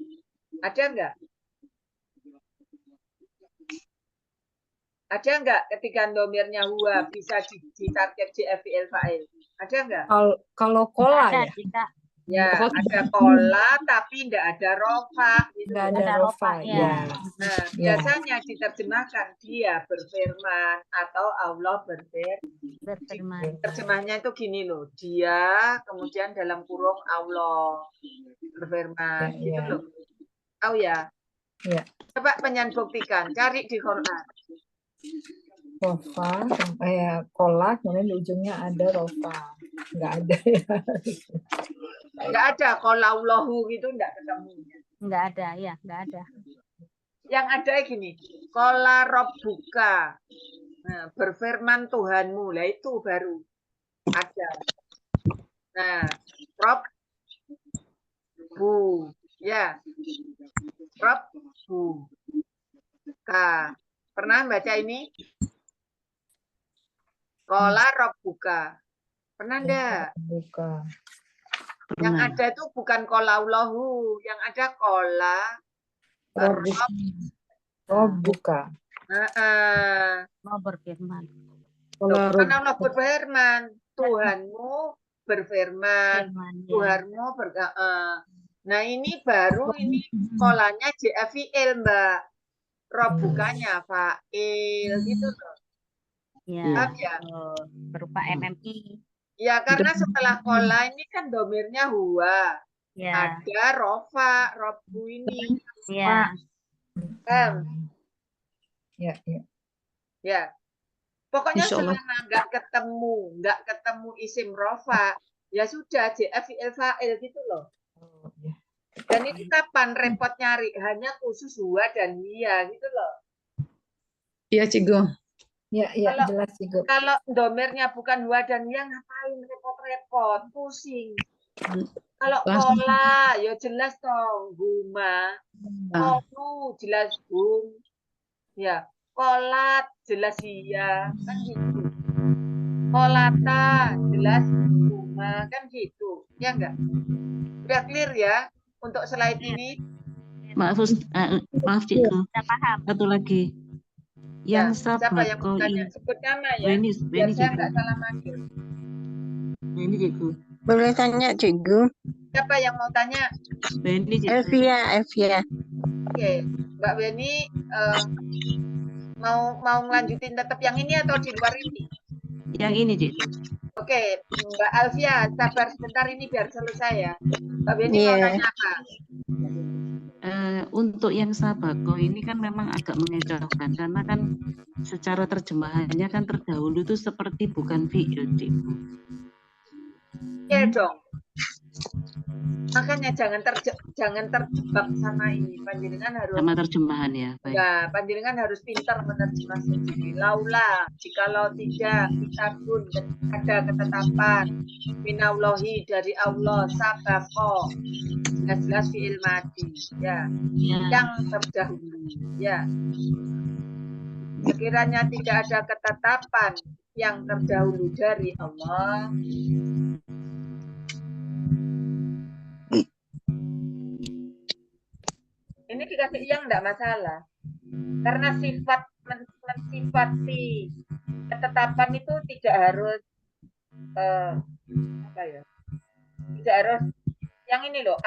Ada enggak? Ada enggak ketika domirnya huwa bisa ditarget JF fiil fa'il? Ada enggak? Kalau kola ya? Ya, ada kola tapi enggak ada rofa. Gitu. Enggak ada rofa, ya. Nah, biasanya diterjemahkan dia berfirman atau Allah berfirman. Terjemahnya itu gini loh, dia kemudian dalam kurung Allah berfirman, gitu loh. Tahu ya? Iya. Coba penyan buktikan, cari di Quran. Rofa, kola, kemudian di ujungnya ada rofa. Enggak ada ya. Enggak ada, qaulallahu gitu enggak ketemu. Enggak ada, ya, enggak ada. Yang ada gini, qala rabbuka. Nah, berfirman Tuhanmu, lah itu baru ada. Nah, Rabbu, ya. Rabbuka. Pernah baca ini? Qala rabbuka. Pernah enggak? Buka. Yang ada itu bukan qaulallahu, yang ada qala Rabbuka. Mau berfirman. Loh, bukan Allah berfirman, Tuhanmu berfirman, Firman, ya. Tuhanmu Nah ini baru ini polanya JFIL Mbak, rob bukannya fa'il gitu loh. Ya, Paham ya? berupa MMI. Ya karena setelah kola ini kan domirnya huwa, Ya, ada rofa, robbu ini. ya. Paham? Ya, ya. Ya. Pokoknya Insya Allah. selama nggak ketemu isim rofa, ya sudah JFIL fa'il gitu loh. Dan ini kapan repot nyari? Hanya khusus huwa dan hiya gitu loh. Iya, Cigo. Ya, ya, Kalau- jelas Cigo. Kalau domirnya bukan huwa dan hiya ngapain repot-repot, pusing. Kalau Langsung. kola, ya jelas dong. Guma, kolu jelas gum. Ya, kolat jelas hiya, kan gitu. Kolata jelas guma, kan gitu. Ya enggak? Udah clear ya untuk slide ini? Maaf, maaf Cikgu. Sudah paham. Satu lagi. Ya, Yang siapa yang mau sabako tanya? ini. Sebut nama ya, Beni biar saya Cikgu. nggak salah manggil. Beni Cikgu. Boleh tanya Cikgu? Siapa yang mau tanya? Beni Cikgu. Evia. Oke, Mbak Beni mau ngelanjutin tetap yang ini atau di luar ini? Yang ini Cikgu. Oke, Mbak Alfia, sabar sebentar ini biar selesai ya. Mbak Beni mau Iya. tanya apa? Untuk yang sabako ini kan memang agak mengejauhkan karena kan secara terjemahannya kan terdahulu itu seperti bukan fi'il, Cikgu. Iya dong. Makanya jangan terjebak sama ini. Panjenengan harus Sama terjemahan ya, baik. ya, panjenengan harus pintar menerjemah sendiri. Laula, jikalau tidak kitabun ada ketetapan minallahi dari Allah sabako, jelas-jelas fi'il madi, ya, yang terdahulu, ya. Sekiranya tidak ada ketetapan yang terdahulu dari Allah, ini dikasih yang enggak masalah. Karena sifat mensifati ketetapan itu tidak harus apa ya? Tidak harus yang ini loh,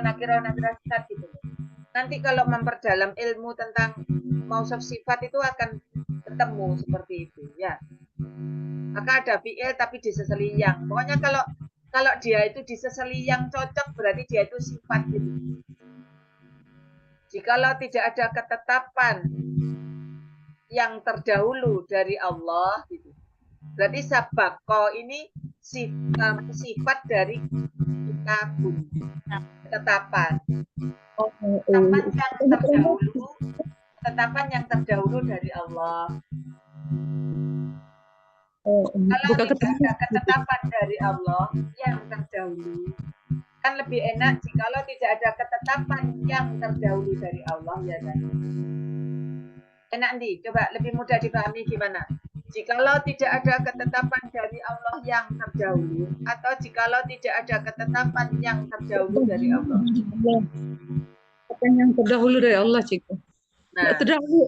nakirah sifat gitu. Nanti kalau memperdalam ilmu tentang mausuf sifat itu akan ketemu seperti itu, ya. Maka ada fi'il tapi diseseli yang. Pokoknya kalau dia itu diseseli yang cocok berarti dia itu sifat gitu. Jikalau tidak ada ketetapan yang terdahulu dari Allah gitu. Berarti sabako ini sifat dari kitabun, ketetapan. Ketetapan yang terdahulu dari Allah. Kalau tidak ada ketetapan dari Allah yang terdahulu, kan lebih enak jikalau tidak ada ketetapan yang terdahulu dari Allah, ya kan? Enak nih, coba lebih mudah dipahami gimana? Jikalau tidak ada ketetapan dari Allah yang terdahulu, atau jikalau tidak ada ketetapan yang terdahulu dari Allah. Yang terdahulu dari Allah, Cikgu. Nah, Terdahulu,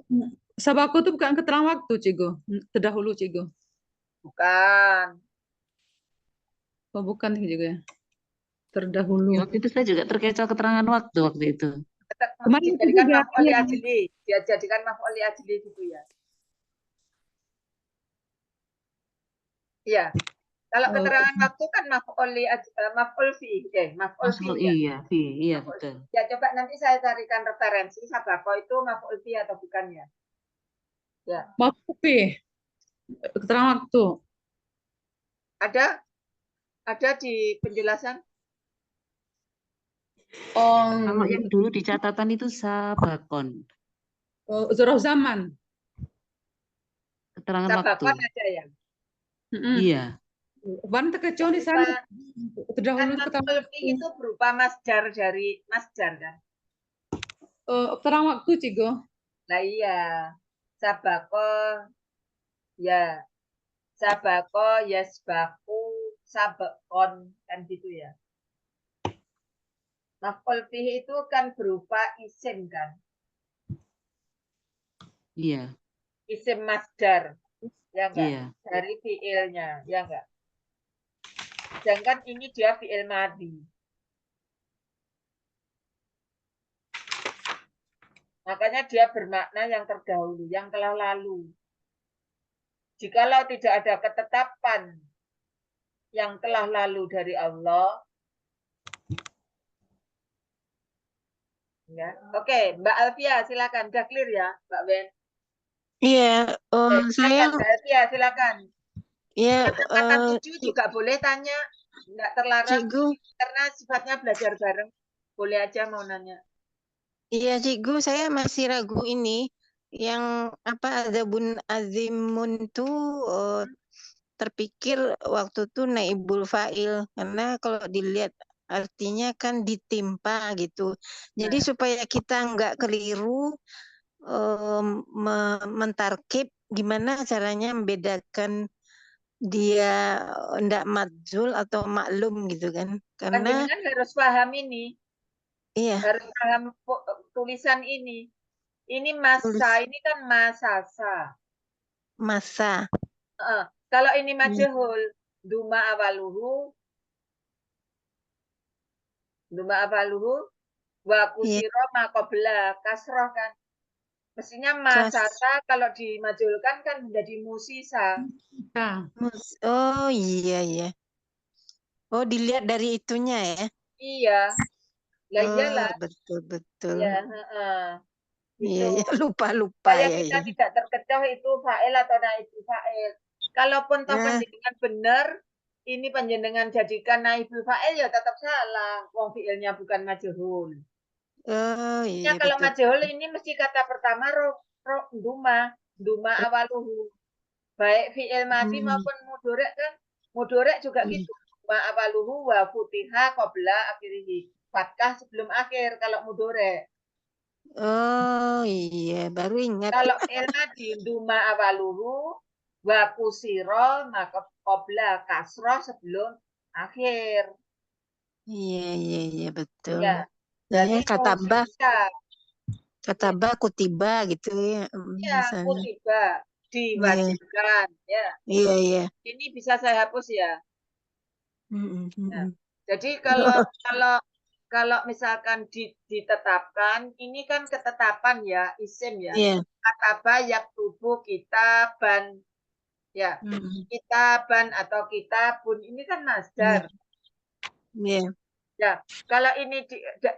sabako itu bukan keterangan waktu, Cikgu. Terdahulu, Cikgu. bukan. Oh, bukan juga ya. Terdahulu. Waktu itu saya juga terkecoh keterangan waktu itu. Kemarin itu Dijadikan juga, maf'ul li iya. ajli. Dia jadikan maf'ul li ajli gitu ya. Iya. Kalau keterangan waktu kan maf'ul fi, maf'ul fi. Ya. Iya, betul. Ya coba nanti saya carikan referensi sabako itu maf'ul fi atau bukan ya. Ya. Makufi. Keterangan waktu. Ada di penjelasan? Kalau yang dulu di catatan itu sabakon. Zoroh zaman. Keterangan Sabakon waktu. ada ya. Iya. Kemarin terkecoh di sana. Terdahulu Kan keterangan maf'ul fi itu berupa masjar dari masjar kan. keterangan waktu, Cikgu. Nah iya. Sabako ya. Sabako yasbaku sabakon kan gitu ya. Maf'ul fihi itu kan berupa isim kan. Iya. isim masdar, ya enggak? Iya. Dari fiilnya, ya enggak? Sedangkan ini dia fiil madhi. Makanya dia bermakna yang terdahulu, yang telah lalu. Jikalau tidak ada ketetapan yang telah lalu dari Allah, ya. Oke, Mbak Alfia, silakan. Udah clear ya, Mbak Ben? Iya, Silakan, saya Mbak Alfia, silakan. ya Yang angkatan 7 juga boleh tanya, nggak terlarang, Cikgu, karena sifatnya belajar bareng. Boleh aja mau nanya. iya Cikgu, saya masih ragu ini yang apa azabun azimun tuh terpikir waktu itu naibul fa'il karena kalau dilihat artinya kan ditimpa gitu. Jadi Nah, supaya kita nggak keliru mentarkib gimana caranya membedakan dia ndak madzul atau maklum gitu kan. Karena panjenengan harus paham ini, iya harus paham tulisan ini. Ini tulis masa, ini kan masasa. masa. Kalau ini Iya. majhul, duma awaluhu, wa Iya. kusiro makobla, kasroh kan. Mestinya Kas masasa kalau dimajhulkan kan menjadi musisa. Nah, oh iya iya. Oh dilihat dari itunya ya. Iya, lah Oh iyalah. betul betul. Ya, heeh. Iya Itu. iya lupa Supaya ya kita ya. tidak terkecoh itu fa'il atau naibul fa'il. Kalaupun toh Nah, panjenengan benar, ini panjenengan jadikan naibul fa'il ya tetap salah. Wong fi'ilnya bukan majhul. oh Ya iya kalau betul. majhul ini mesti kata pertama duma awaluhu. Baik fi'il madhi maupun mudhari kan. Mudhari juga Iya. gitu. Duma awaluhu wa futiha qabla akhirih. Fathah sebelum akhir kalau mudhari. Oh iya baru ingat. Kalau fi'il madhi duma awaluhu wa kusiro maka qabla kasroh sebelum akhir. Iya betul. Ya. Saya Berarti musisa. kata kutiba gitu ya Ya, misalnya. kutiba Iya diwajibkan. Ya. iya. Ini bisa saya hapus ya. Nah, Mm. jadi kalau misalkan ditetapkan, ini kan ketetapan ya, isim ya. Iya. Kataba yaktubu kitaban. Ya, kitaban atau kitabun ini kan masdar. Iya. Ya, kalau ini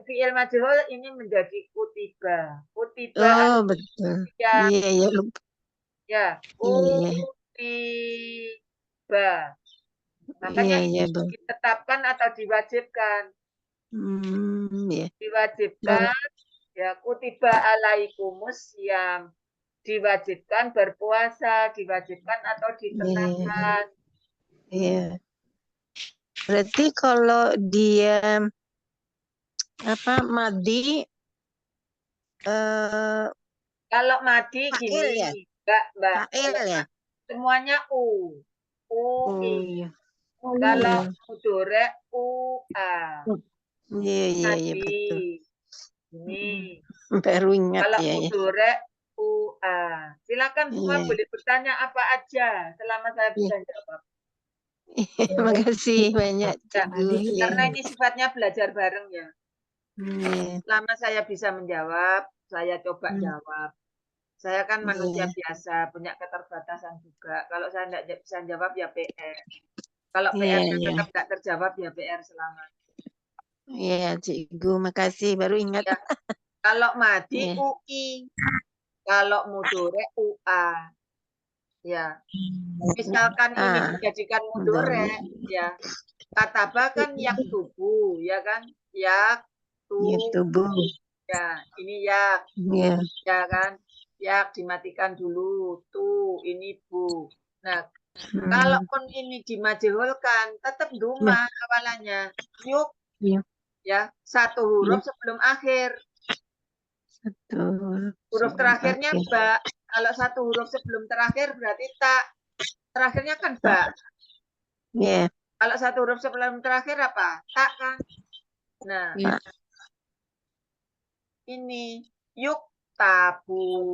fi'il majhul ini menjadi kutiba. Kutiba Oh betul. ya, Iya lupa. ya, Iya kutiba. Makanya iya ini Bang. ditetapkan atau diwajibkan. Iya. Diwajibkan ya kutiba alaikumus yang diwajibkan berpuasa, diwajibkan atau ditetapkan. Iya. Berarti kalau dia apa madi Kalau madi fa'il gini, ya? Mbak, Fa'il ya? semuanya Oh i. iya. Kalau Iya. mudhari a. Iya betul. Madi. Ini. Baru ingat Kalau ya. mudhari a. Silakan semua Iya. boleh bertanya apa aja selama saya bisa jawab. Makasih banyak Ya, Cikgu. karena ini sifatnya belajar bareng ya. Iya. Selama saya bisa menjawab, saya coba jawab. Saya kan manusia biasa, punya keterbatasan juga. Kalau saya tidak bisa jawab ya PR. Kalau PR-nya tetap tidak terjawab ya PR selamanya. Iya, Cikgu, makasih baru ingat. Ya. Kalau madi UI, kalau mudhari UA. Ya. Misalkan ini dijadikan mudhari, ya. Kataba kan yaktubu, ya kan? Tubuh. Ya, ini yak. Iya. Ya kan? Yak dimatikan dulu. Ini bu. Nah, kalaupun ini dimajhulkan, tetap duma awalannya. Yuk. Iya. Ya, satu huruf sebelum akhir. Huruf terakhirnya ba. Kalau satu huruf sebelum terakhir berarti tak. Terakhirnya kan ba. Iya. Kalau satu huruf sebelum terakhir apa? Tak kan? Nah, ini yuk tabu.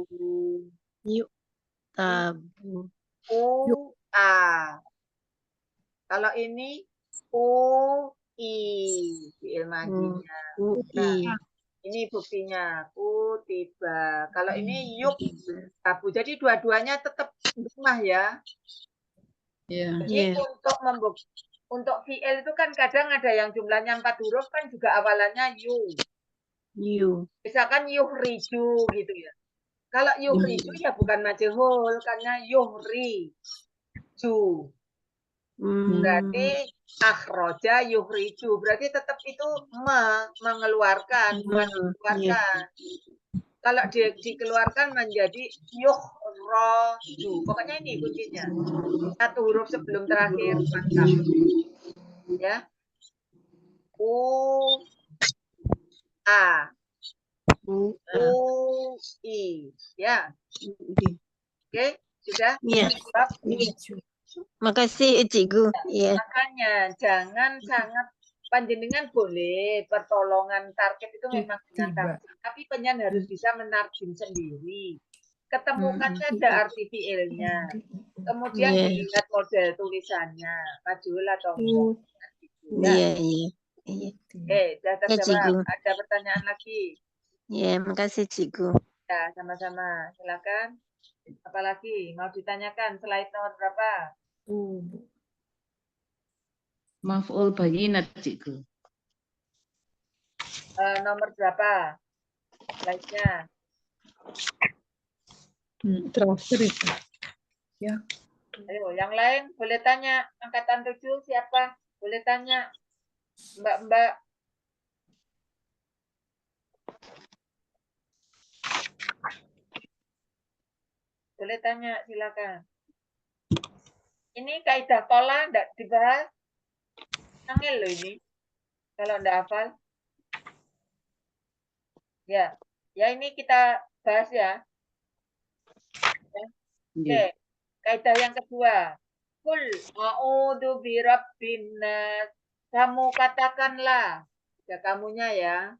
Yuk. Tabu. U-A. Kalau ini U-I. Fi'il madinya. UI. Ini buktinya. Kutiba. Kalau ini yuk tabu. Jadi dua-duanya tetap rumah ya. Iya. Jadi Iya. untuk fi'il itu kan kadang ada yang jumlahnya 4 huruf kan juga awalannya yu. You. Misalkan yuhriju gitu ya. Kalau yuhriju ya bukan majhul karena yuhriju. Berarti akhroja yuhriju. Berarti tetap itu mengeluarkan, bukan dikeluarkan. Kalau dikeluarkan menjadi yuhroju. Pokoknya ini kuncinya. Satu huruf sebelum terakhir. Mantap. Ya. U-A. U-I. Ya. Oke, sudah? Iya. Jawab. Makasih Cikgu. Iya. Makanya jangan sangat panjenengan boleh pertolongan target itu memang dengan target, tapi penyan harus bisa menarjim sendiri. Ketemukan saja arti fiilnya. Kemudian dilihat model tulisannya, majhul atau enggak. Iya, iya. Iya. Sudah terjawab. Ada pertanyaan lagi? Iya, makasih Cikgu. Ya, sama-sama. Silakan. Apalagi mau ditanyakan slide nomor berapa? Maf'ul bayinat, Cikgu. Nomor berapa? Slide-nya. Terakhir itu. Ya. Ayo, yang lain boleh tanya. Angkatan 7 siapa? Boleh tanya. Mbak-mbak. Boleh tanya, silakan. Ini kaidah kola enggak dibahas? Angel loh ini. Kalau enggak hafal. Ya. Ya ini kita bahas ya. Oke. Kaidah yang kedua. Kul a'udzu birabbin nas. Kamu katakanlah. Ya kamunya ya.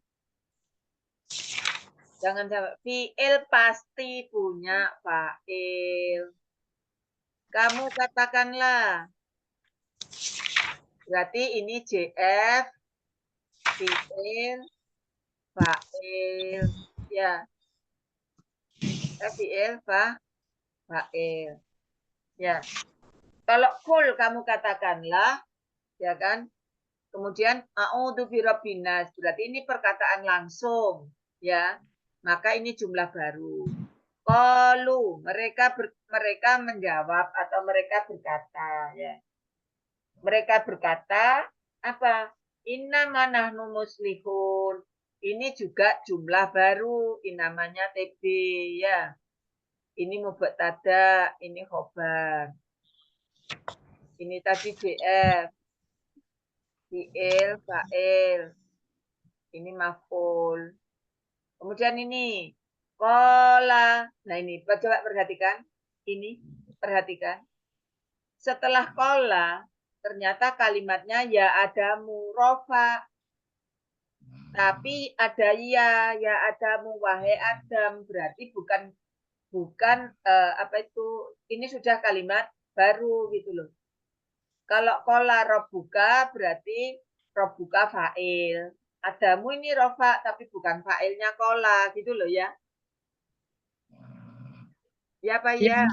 Jangan sampai fi'il pasti punya fa'il. Kamu katakanlah. Berarti ini JF, fi'il, fa'il. Ya. Fi'il, fa'il. Ya. Kalau kul kamu katakanlah, ya kan? Kemudian a'udzu birabbin nas. Berarti ini perkataan langsung, ya. Maka ini jumlah baru. Qalu, mereka menjawab atau mereka berkata, ya. Mereka berkata apa? Innama nahnu muslihun. Ini juga jumlah baru, ini namanya TB, ya. Ini mubtada, ini khobar. Ini tadi JF. Fi'il, fa'il. Ini maf'ul. Kemudian ini qala. Nah ini coba perhatikan. Ini perhatikan. Setelah qala ternyata kalimatnya ya ada murofa. Tapi ada ya ada wahai Adam. Berarti bukan apa itu? Ini sudah kalimat baru gitu loh. Kalau qala robbuka berarti robbuka fa'il. Adamu ini rofa tapi bukan fa'ilnya qala gitu loh ya. Ya Pak ya.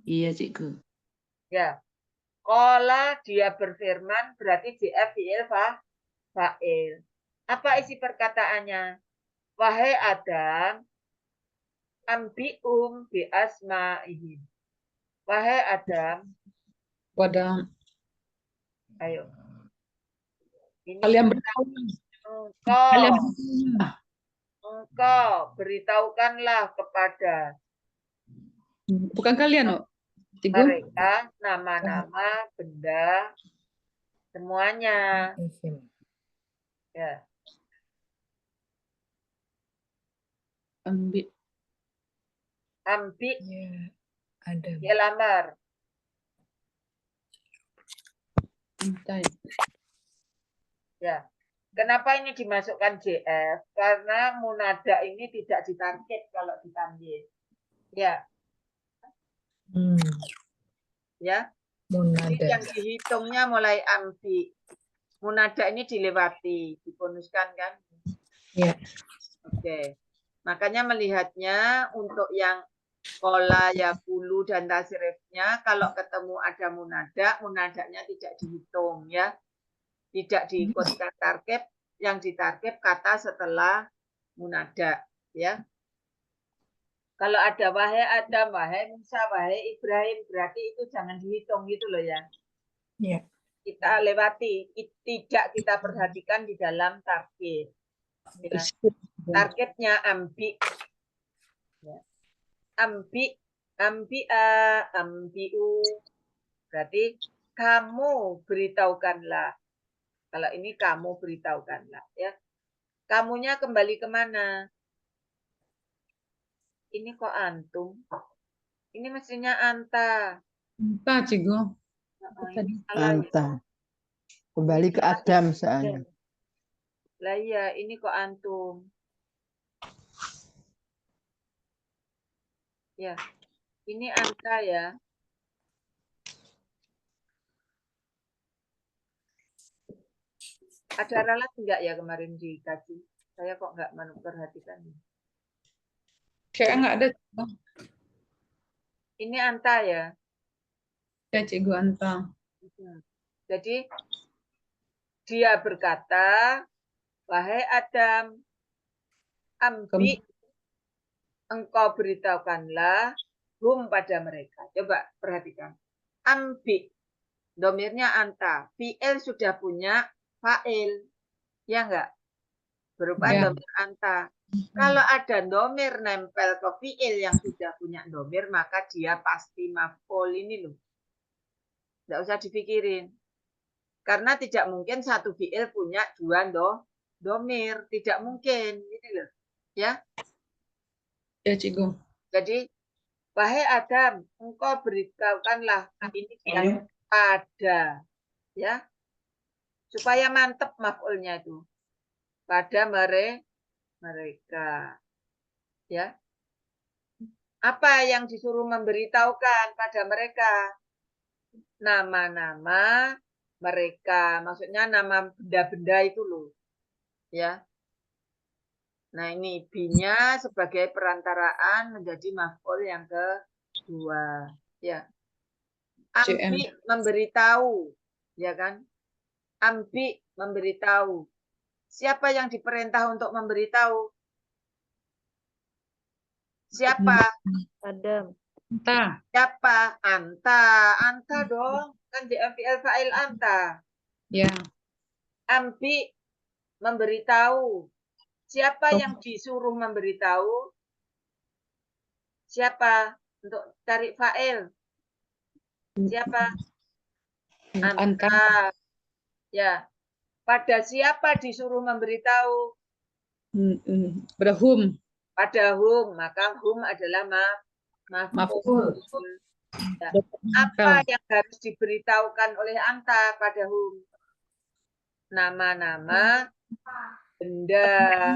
Iya, Cikgu. Ya. Qala dia berfirman berarti JF fi'il fa'il. Apa isi perkataannya? Wahai Adam, ambi'um bi asma'ihim. Wahai Adam. Pada Ayo. Ini kalian beritahu. Engkau beritahukanlah kepada Bukan kalian, oh. mereka nama-nama benda semuanya. Ya. Ambil. Ambi. Ya, ada. Ya lamar. Entai. Ya. Kenapa ini dimasukkan JF? Karena munada ini tidak ditarget kalau ditamyiz. Ya, ya. Jadi Munada. yang dihitungnya mulai ambi. Munada ini dilewati, dibonuskan kan? Ya. Oke. Makanya melihatnya untuk yang kola, yakulu, dan tasrifnya, kalau ketemu ada munada, munadanya tidak dihitung ya. Tidak diikutkan tarkib, yang ditarkib kata setelah munada ya. Kalau ada wahai Adam, wahai Musa, wahai Ibrahim, berarti itu jangan dihitung gitu loh ya. Ya. Kita lewati, tidak kita perhatikan di dalam tarkib. Ya. Targetnya ambi. Ya. Ambi, ambia, ambiu. Berarti kamu beritahukanlah. Kalau ini kamu beritahukanlah. Ya. Kamunya kembali kemana? Ini kok antum? Ini mestinya anta. Anta, Cikgu. Oh, ini salah ya. Anta. Kembali ke Adam soalnya. Lah iya, ini kok antum. Ya, ini anta ya. Ada ralat enggak ya kemarin dikaji? Saya kok enggak memperhatikan. Kayaknya nggak ada, Cikgu. Ini anta ya. Ya, Cikgu, Anta. Jadi dia berkata, wahai Adam, ambi, engkau beritahukanlah hum pada mereka. Coba perhatikan. Ambi, domirnya anta. Fi'il sudah punya fa'il. Ya enggak? Berupa Ya. domir anta. Kalau ada domir nempel ke fi'il yang sudah punya domir, maka dia pasti maf'ul ini loh. Enggak usah dipikirin. Karena tidak mungkin satu fi'il punya dua domir. Tidak mungkin. Gitu loh. Ya. Ya, Cikgu. Jadi, wahai Adam, engkau beritahukanlah ini yang pada. Ya. Supaya mantep maf'ulnya itu. Pada mereka. Ya. Apa yang disuruh memberitahukan pada mereka? Nama-nama mereka. Maksudnya nama benda-benda itu loh. Ya. Nah, ini B-nya sebagai perantaraan menjadi maf'ul yang kedua. Ya. Ambi memberitahu. Ya kan? Ambi memberitahu. Siapa yang diperintah untuk memberitahu? Siapa? Adam. Anta. Siapa? Anta. Anta dong. Kan fi'il fa'il anta. Ya. Ambi memberitahu. Siapa yang disuruh memberitahu? Siapa? Untuk cari fa'il. Siapa? Anta. Ya. Pada siapa disuruh memberitahu? Pada hum. Pada hum. Maka hum adalah maf'ul. Ya. Apa yang harus diberitahukan oleh anta pada hum? Nama-nama benda.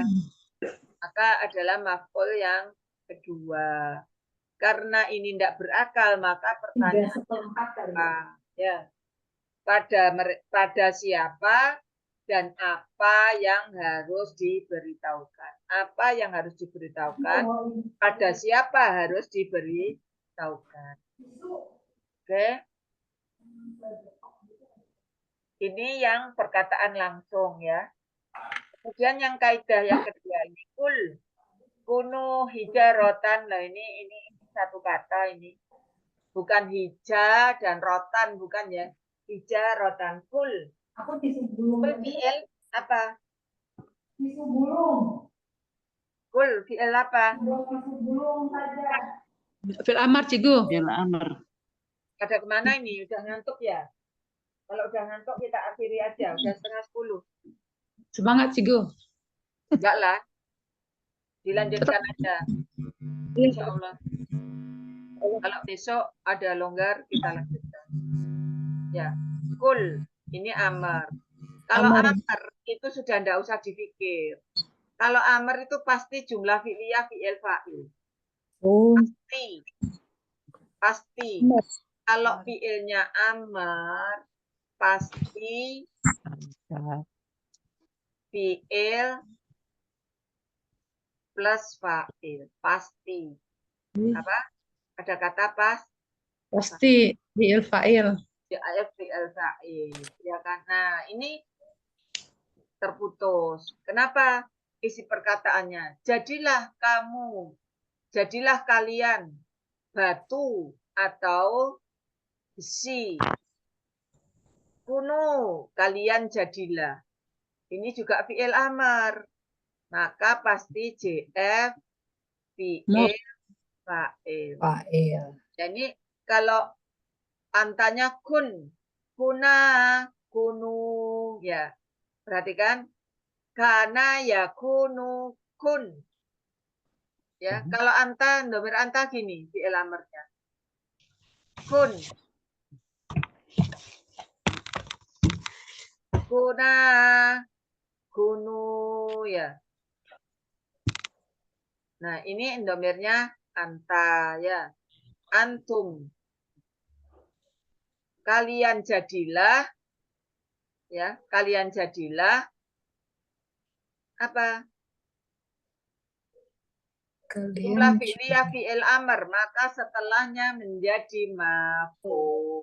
Maka adalah maf'ul yang kedua. Karena ini tidak berakal, maka pertanyaan apa? Ya. Pada siapa dan apa yang harus diberitahukan? Apa yang harus diberitahukan? Pada siapa harus diberitahukan? Oke. Ini yang perkataan langsung ya. Kemudian yang kaidah yang kedua ini kunu hijarotan. Nah ini satu kata ini. Bukan hija dan rotan, bukan ya. Hijarotan kul. Aku tisu bulung. Kul fi'il apa? Tisu bulung. Kul fi'il apa? Tisu bulung saja. Fi'il amar, Cikgu. Fi'il amr. Ada kemana ini? Udah ngantuk ya? Kalau udah ngantuk kita akhiri aja. Udah 9:30. Semangat, Cikgu. Enggak lah. Dilanjutkan aja. Insya Allah. Kalau besok ada longgar, kita lanjutkan. Ya. Kul. Ini amar. Kalau Amar. amar itu sudah ndak usah dipikir. Kalau amar itu pasti jumlah fi'liyah fi'il fa'il. Oh, Pasti. Amar. Kalau fi'ilnya amar pasti fi'il plus fa'il. Pasti. Apa? Ada kata pas? Pasti fi'il fa'il. Fi'il fa'il. Ya kan? Nah, ini terputus. Kenapa? Isi perkataannya. Jadilah kamu, jadilah kalian batu atau besi. Kunu, kalian jadilah. Ini juga fi'il amar. Maka pasti JF fi'il fa'il. Fa'il. Jadi kalau antanya kun, kuna, kunu, ya. Perhatikan, kana ya kunu kun. Ya, kalau anta, nomor anta gini, fi'il amarnya. Kun. Kuna, kunu, ya. Nah, ini endomirnya anta, ya. Antum. Kalian jadilah, ya, kalian jadilah, apa? Jumlah fi'liyah fi'il amr, maka setelahnya menjadi maf'ul.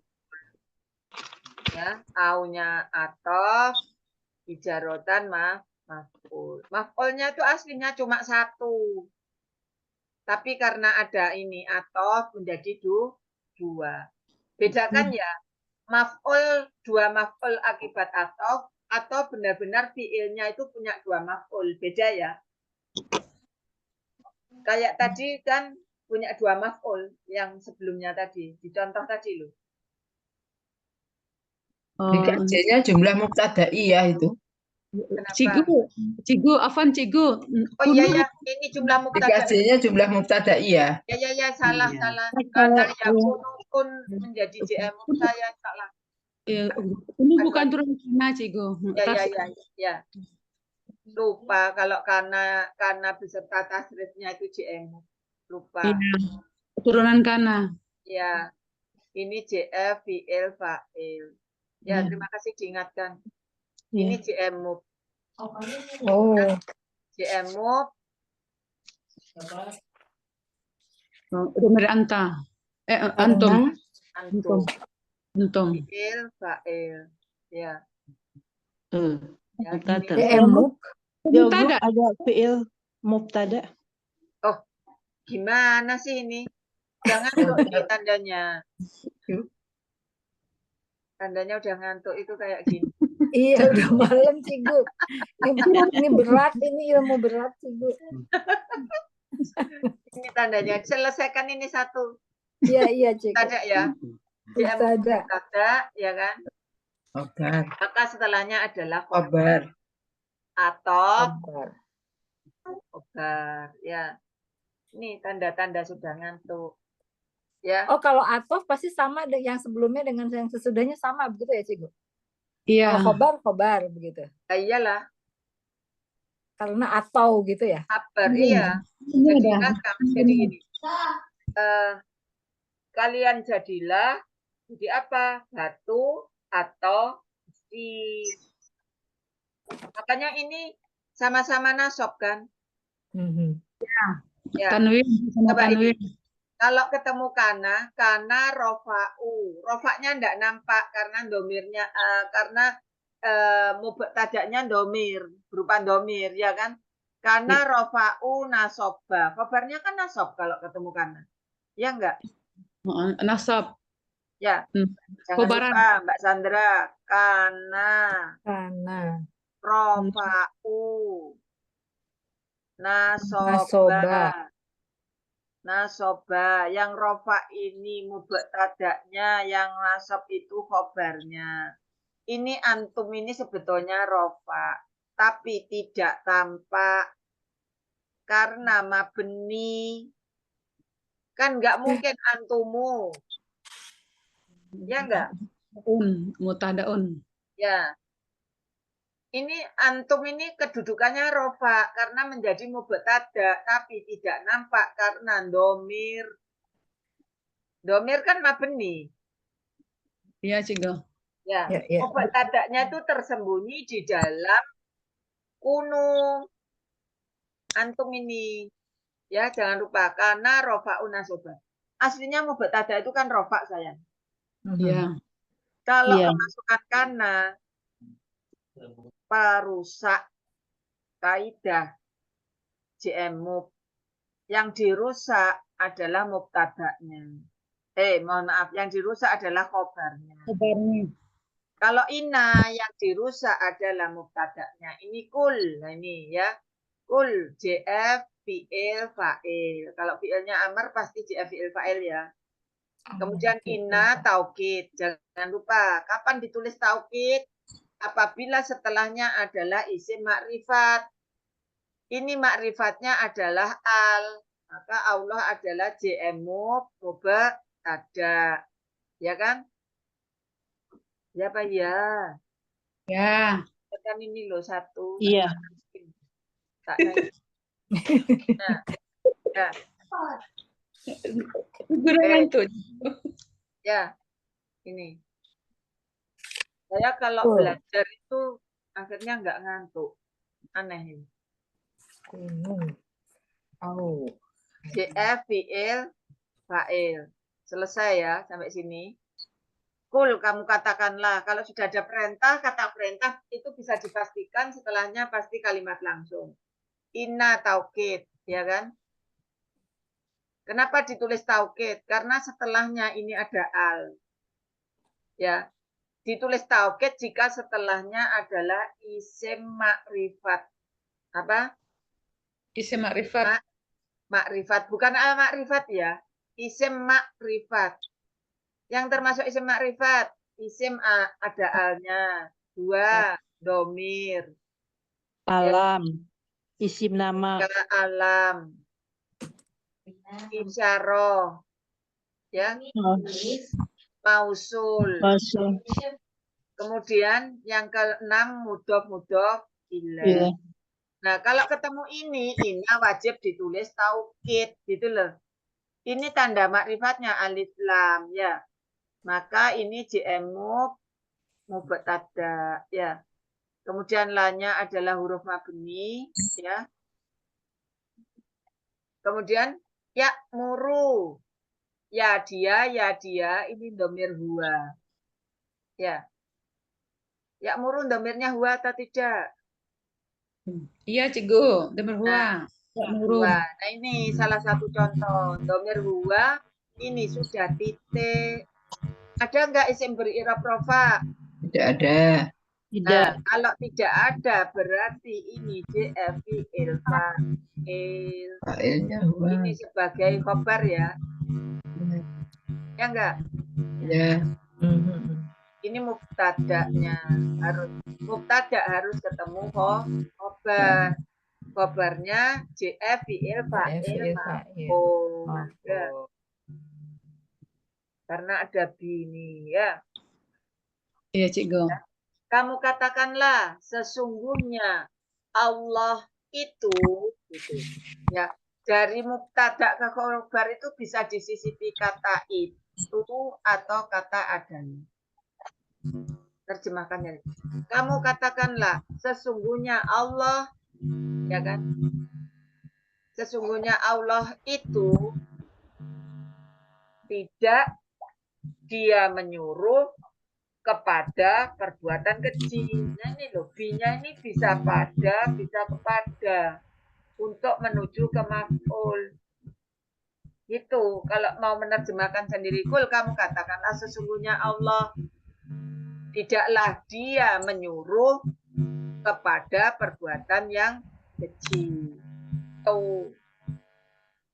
Ya, aunya atof, bijarotan maf'ul. Maf'ulnya itu aslinya cuma satu. Tapi karena ada ini atof menjadi dua. Bedakan ya, maf'ul, dua maf'ul akibat atof, atau benar-benar fi'ilnya itu punya dua maf'ul. Beda ya. Kayak tadi kan punya dua maf'ul yang sebelumnya tadi, di contoh tadi loh. Dikajinya jumlah mubtada'i ya itu. Cigu, Afan Cigu. Oh iya ya, ini jumlah mubtada. Dikajinya jumlah mubtada'i ya. Ya, salah. Karena ya kun menjadi JM saya salah. Ini bukan turun kana, Cigu. Ya. Lupa kalau karena beserta tasrifnya itu JM. Lupa. Iya, turunan kana. Ya. Ini JF fi'il fa'il. Ya, terima kasih diingatkan. Ini JM mub. Oh. JM mub. Domir anta. Antum. Antum. Fi'il fa'il. Ya. JM mub. Mubtada. Ada fi'il mubtada. Oh, gimana sih ini? Jangan tuh ini tandanya. Tandanya udah ngantuk itu kayak gini. Iya, udah malam, Cigu. Ini berat, ini ilmu berat, Cigu. Ini tandanya. Selesaikan ini satu. Iya, Cigu. Ada ya. Mubtada, ya kan? Khobar. Maka setelahnya adalah Khobar. Atau khobar. Ya. Ini tanda-tanda sudah ngantuk. Ya. Oh, kalau atof pasti sama yang sebelumnya dengan yang sesudahnya sama begitu ya, Cigu? Iya. Kalau khobar begitu. Iyalah. Karena atau gitu ya. Kabar, iya. Jadi gini. Kalian jadilah jadi apa? Batu atau besi. Makanya ini sama-sama nasab kan? Ya. Tanwin sama Coba tanwin. ini. Kalau ketemu kana rofa'u. Rofa'nya enggak nampak karena domirnya, karena mubtada'nya domir, berupa domir, ya kan? Kana rofa'u nasoba. Khobarnya kan nasob kalau ketemu kana. Ya enggak? Nasab. Ya. Jangan Khobaran. lupa Mbak Sandra. Kana rofa'u nasoba. Yang rofa ini mubtada'nya, yang nasab itu khobarnya. Ini antum ini sebetulnya rofa, tapi tidak tampak karena mabni. Kan nggak mungkin antumu. Ya enggak? Mutadaun. Ya. ini antum ini kedudukannya rofa karena menjadi mubtada, tapi tidak nampak karena domir. Domir kan mabni. Iya, Cigo. Ya, Ya, ya. mubtada'nya itu tersembunyi di dalam kunung. Antum ini. Ya, jangan lupa karena rofa unasoba. Aslinya mubtada itu kan rofa, sayang. Iya. Kalau Iya. kemasukan karena perusak kaidah JMUB, yang dirusak adalah mubtada'nya. Mohon maaf, yang dirusak adalah khobarnya. Kabarnya. Kalau ina yang dirusak adalah mubtada'nya. Ini kul, nah ini ya. Kul, JF, fi'il, fa'il. Kalau fi'ilnya amar pasti JF, fi'il, fa'il ya. Kemudian ina, taukid. Jangan lupa, kapan ditulis taukid? Apabila setelahnya adalah isim makrifat. Ini makrifatnya adalah al. Maka Allah adalah JMUB, mubtada. Ya kan? Ya Pak ya. Ya. Kan ini loh satu. Iya. Tak nah. Nah. Guru ngantuk. Ya. Ini. Saya kalau Betul. belajar itu akhirnya nggak ngantuk. Aneh ini. Oh. JF, fi'il, fa'il. Selesai ya sampai sini. Kul, kamu katakanlah. Kalau sudah ada perintah, kata perintah itu bisa dipastikan setelahnya pasti kalimat langsung. Inna taukid, ya kan? Kenapa ditulis taukid? Karena setelahnya ini ada al. Ya. Ditulis taukid jika setelahnya adalah isim makrifat. Apa? Isim makrifat. Makrifat, bukan al makrifat ya. Isim makrifat. Yang termasuk isim makrifat, isim ada alnya. 2, domir. Alam. Isim nama. Alam. Isyarah. Ya. Mausul. Masuk. Kemudian yang ke-6 mudhof ilaih. Iya. Nah, kalau ketemu ini wajib ditulis taukid gitu loh. Ini tanda makrifatnya alif lam ya. Maka ini JMUB mubtada ya. Kemudian la-nya adalah huruf mabni ya. Kemudian ya muru. Ya dia ini domir huwa. Ya. Ya muru domirnya huwa atau tidak? Iya, Cigo. Domir huwa. Huwa. Nah, ini salah satu contoh. Domir huwa ini sudah titik. Ada nggak isim beri'rab rofa? Tidak ada. Nah, kalau tidak ada berarti ini JF, fi'il, fa'il. Fa'ilnya huwa. Ini sebagai khobar ya. Ya enggak? Ya. Ini mubtada'nya harus ketemu khobar. Khobarnya JF, fi'il, fa'il, maf'ul. Ya. Karena ada bini ya. Iya, Cigo. Kamu katakanlah sesungguhnya Allah itu gitu. Ya, dari mubtada ke khobar itu bisa disisipi kata itu atau kata adanya. Terjemahkannya. Kamu katakanlah sesungguhnya Allah ya kan? Sesungguhnya Allah itu tidak dia menyuruh kepada perbuatan keji. Nah ini loh, B-nya ini bisa pada, bisa kepada untuk menuju ke maf'ul. Itu kalau mau menerjemahkan sendiri, kul kamu katakanlah sesungguhnya Allah tidaklah dia menyuruh kepada perbuatan yang keji. Tuh.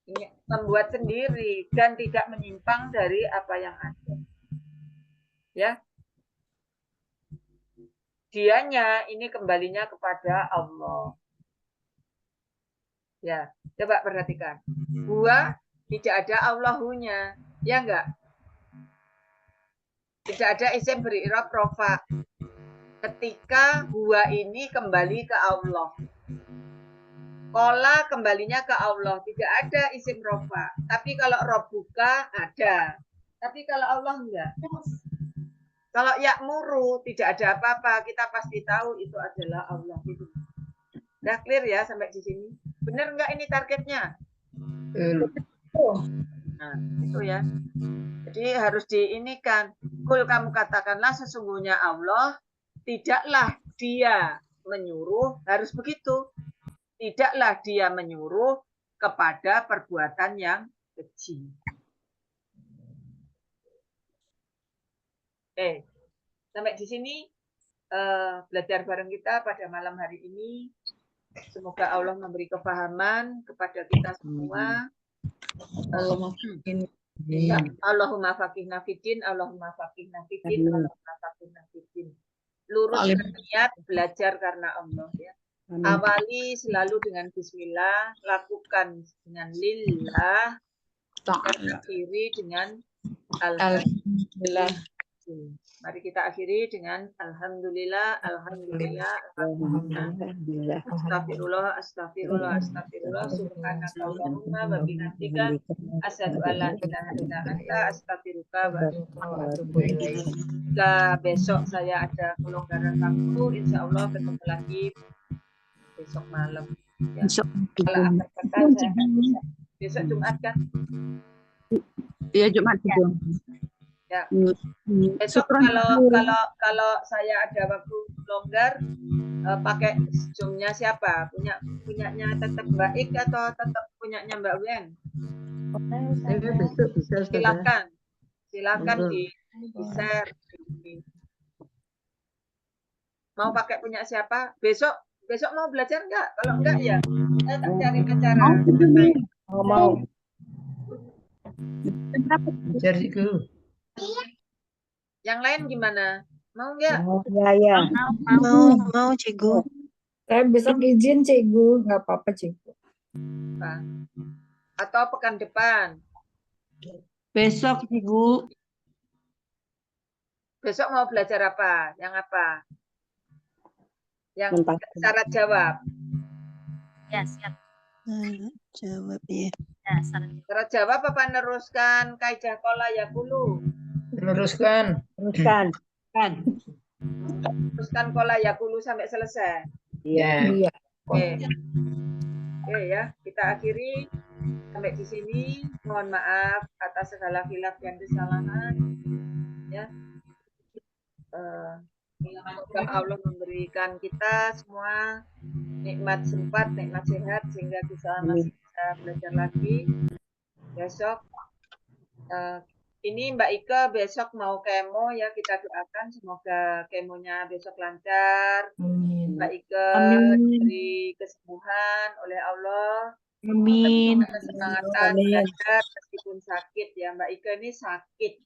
Ini membuat sendiri dan tidak menyimpang dari apa yang ada. Ya. Dianya ini kembalinya kepada Allah. Ya, coba perhatikan. Huwa tidak ada Allahunya. Ya enggak? Tidak ada isim beri'rab rofa. ketika huwa ini kembali ke Allah. Kola kembalinya ke Allah, tidak ada isim rofa. Tapi kalau robbuka ada. Tapi kalau Allah enggak. Kalau ya'muru tidak ada apa-apa, kita pasti tahu itu adalah Allah itu. Udah clear ya sampai di sini? Benar enggak ini targetnya? Nah, itu ya. Jadi harus diinikan. Kul kamu katakanlah sesungguhnya Allah tidaklah dia menyuruh, harus begitu. Tidaklah dia menyuruh kepada perbuatan yang keji. Sampai di sini belajar bareng kita pada malam hari ini. Semoga Allah memberi kefahaman kepada kita semua. Allahumma faqihna fiddin, Allahumma faqihna fiddin, Allahumma faqihna fiddin. Luruskan niat belajar karena Allah ya. Awali selalu dengan bismillah, lakukan dengan lillah, dan akhiri dengan alhamdulillah. Mari kita akhiri dengan alhamdulillah, alhamdulillah, alhamdulillah. Astagfirullah, astagfirullah, astagfirullah. Subhanaka Allahumma wa bihamdika asyhadu an la ilaha illa anta astaghfiruka wa atubu ilaik. Jika besok saya ada kelonggaran waktu, insya Allah ketemu lagi besok malam. Ya. Kalau akhir pekan saya akan bisa. Besok Jumat kan? Iya, Jumat juga. Ya. Besok kalau saya ada waktu longgar, pakai Zoom-nya siapa? Punyanya tetap Mbak Ik atau tetap punyanya Mbak Wen? Besok bisa. Silakan di share. Mau pakai punya siapa? Besok mau belajar enggak? Kalau enggak ya saya tak cari acara. Mau. Belajar itu. Yang lain gimana? Mau enggak? Ya. Mau Cikgu. Saya besok izin Cikgu, nggak apa-apa Cikgu. Atau pekan depan? Besok, Ibu. Besok mau belajar apa? Yang apa? Yang syarat jawab. Ya, siap. Jawab ya. Ya, Syarat jawab apa neruskan kaidah kola yakulu? Teruskan. Teruskan kola yakulu sampai selesai. Iya. Oke ya, kita akhiri sampai di sini. Mohon maaf atas segala khilaf dan kesalahan. Ya. Semoga Allah memberikan kita semua nikmat sempat, nikmat sehat sehingga kita masih bisa belajar lagi. Besok ini Mbak Ika besok mau kemo ya, kita doakan semoga kemonya besok lancar. Mbak Ika diberi kesembuhan oleh Allah. Amin. Kesemangatan belajar meskipun sakit ya. Mbak Ika ini sakit.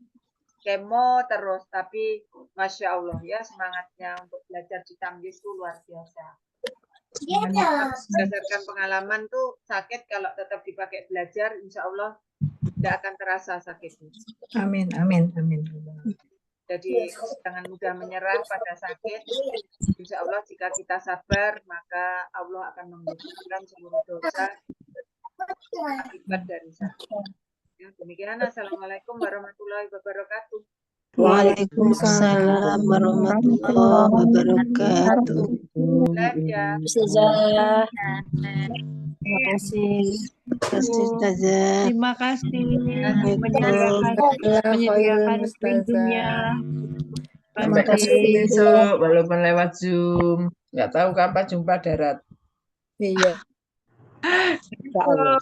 Kemo terus, tapi Masya Allah ya semangatnya untuk belajar di Tamyiz itu luar biasa. Berdasarkan pengalaman tuh sakit kalau tetap dipakai belajar, insya Allah tidak akan terasa sakitnya. Amin. Jadi jangan mudah menyerah pada sakit. Insya Allah jika kita sabar, maka Allah akan menggugurkan seluruh dosa akibat dari sakit. Ya, demikian. Assalamualaikum warahmatullahi wabarakatuh. Waalaikumsalam warahmatullahi wabarakatuh. Ya. Terima kasih Ustazah. Terima kasih. Menyediakan waktunya. Sampai ketemu besok walaupun lewat Zoom. Nggak tahu kapan jumpa darat. Iya. Insya Allah.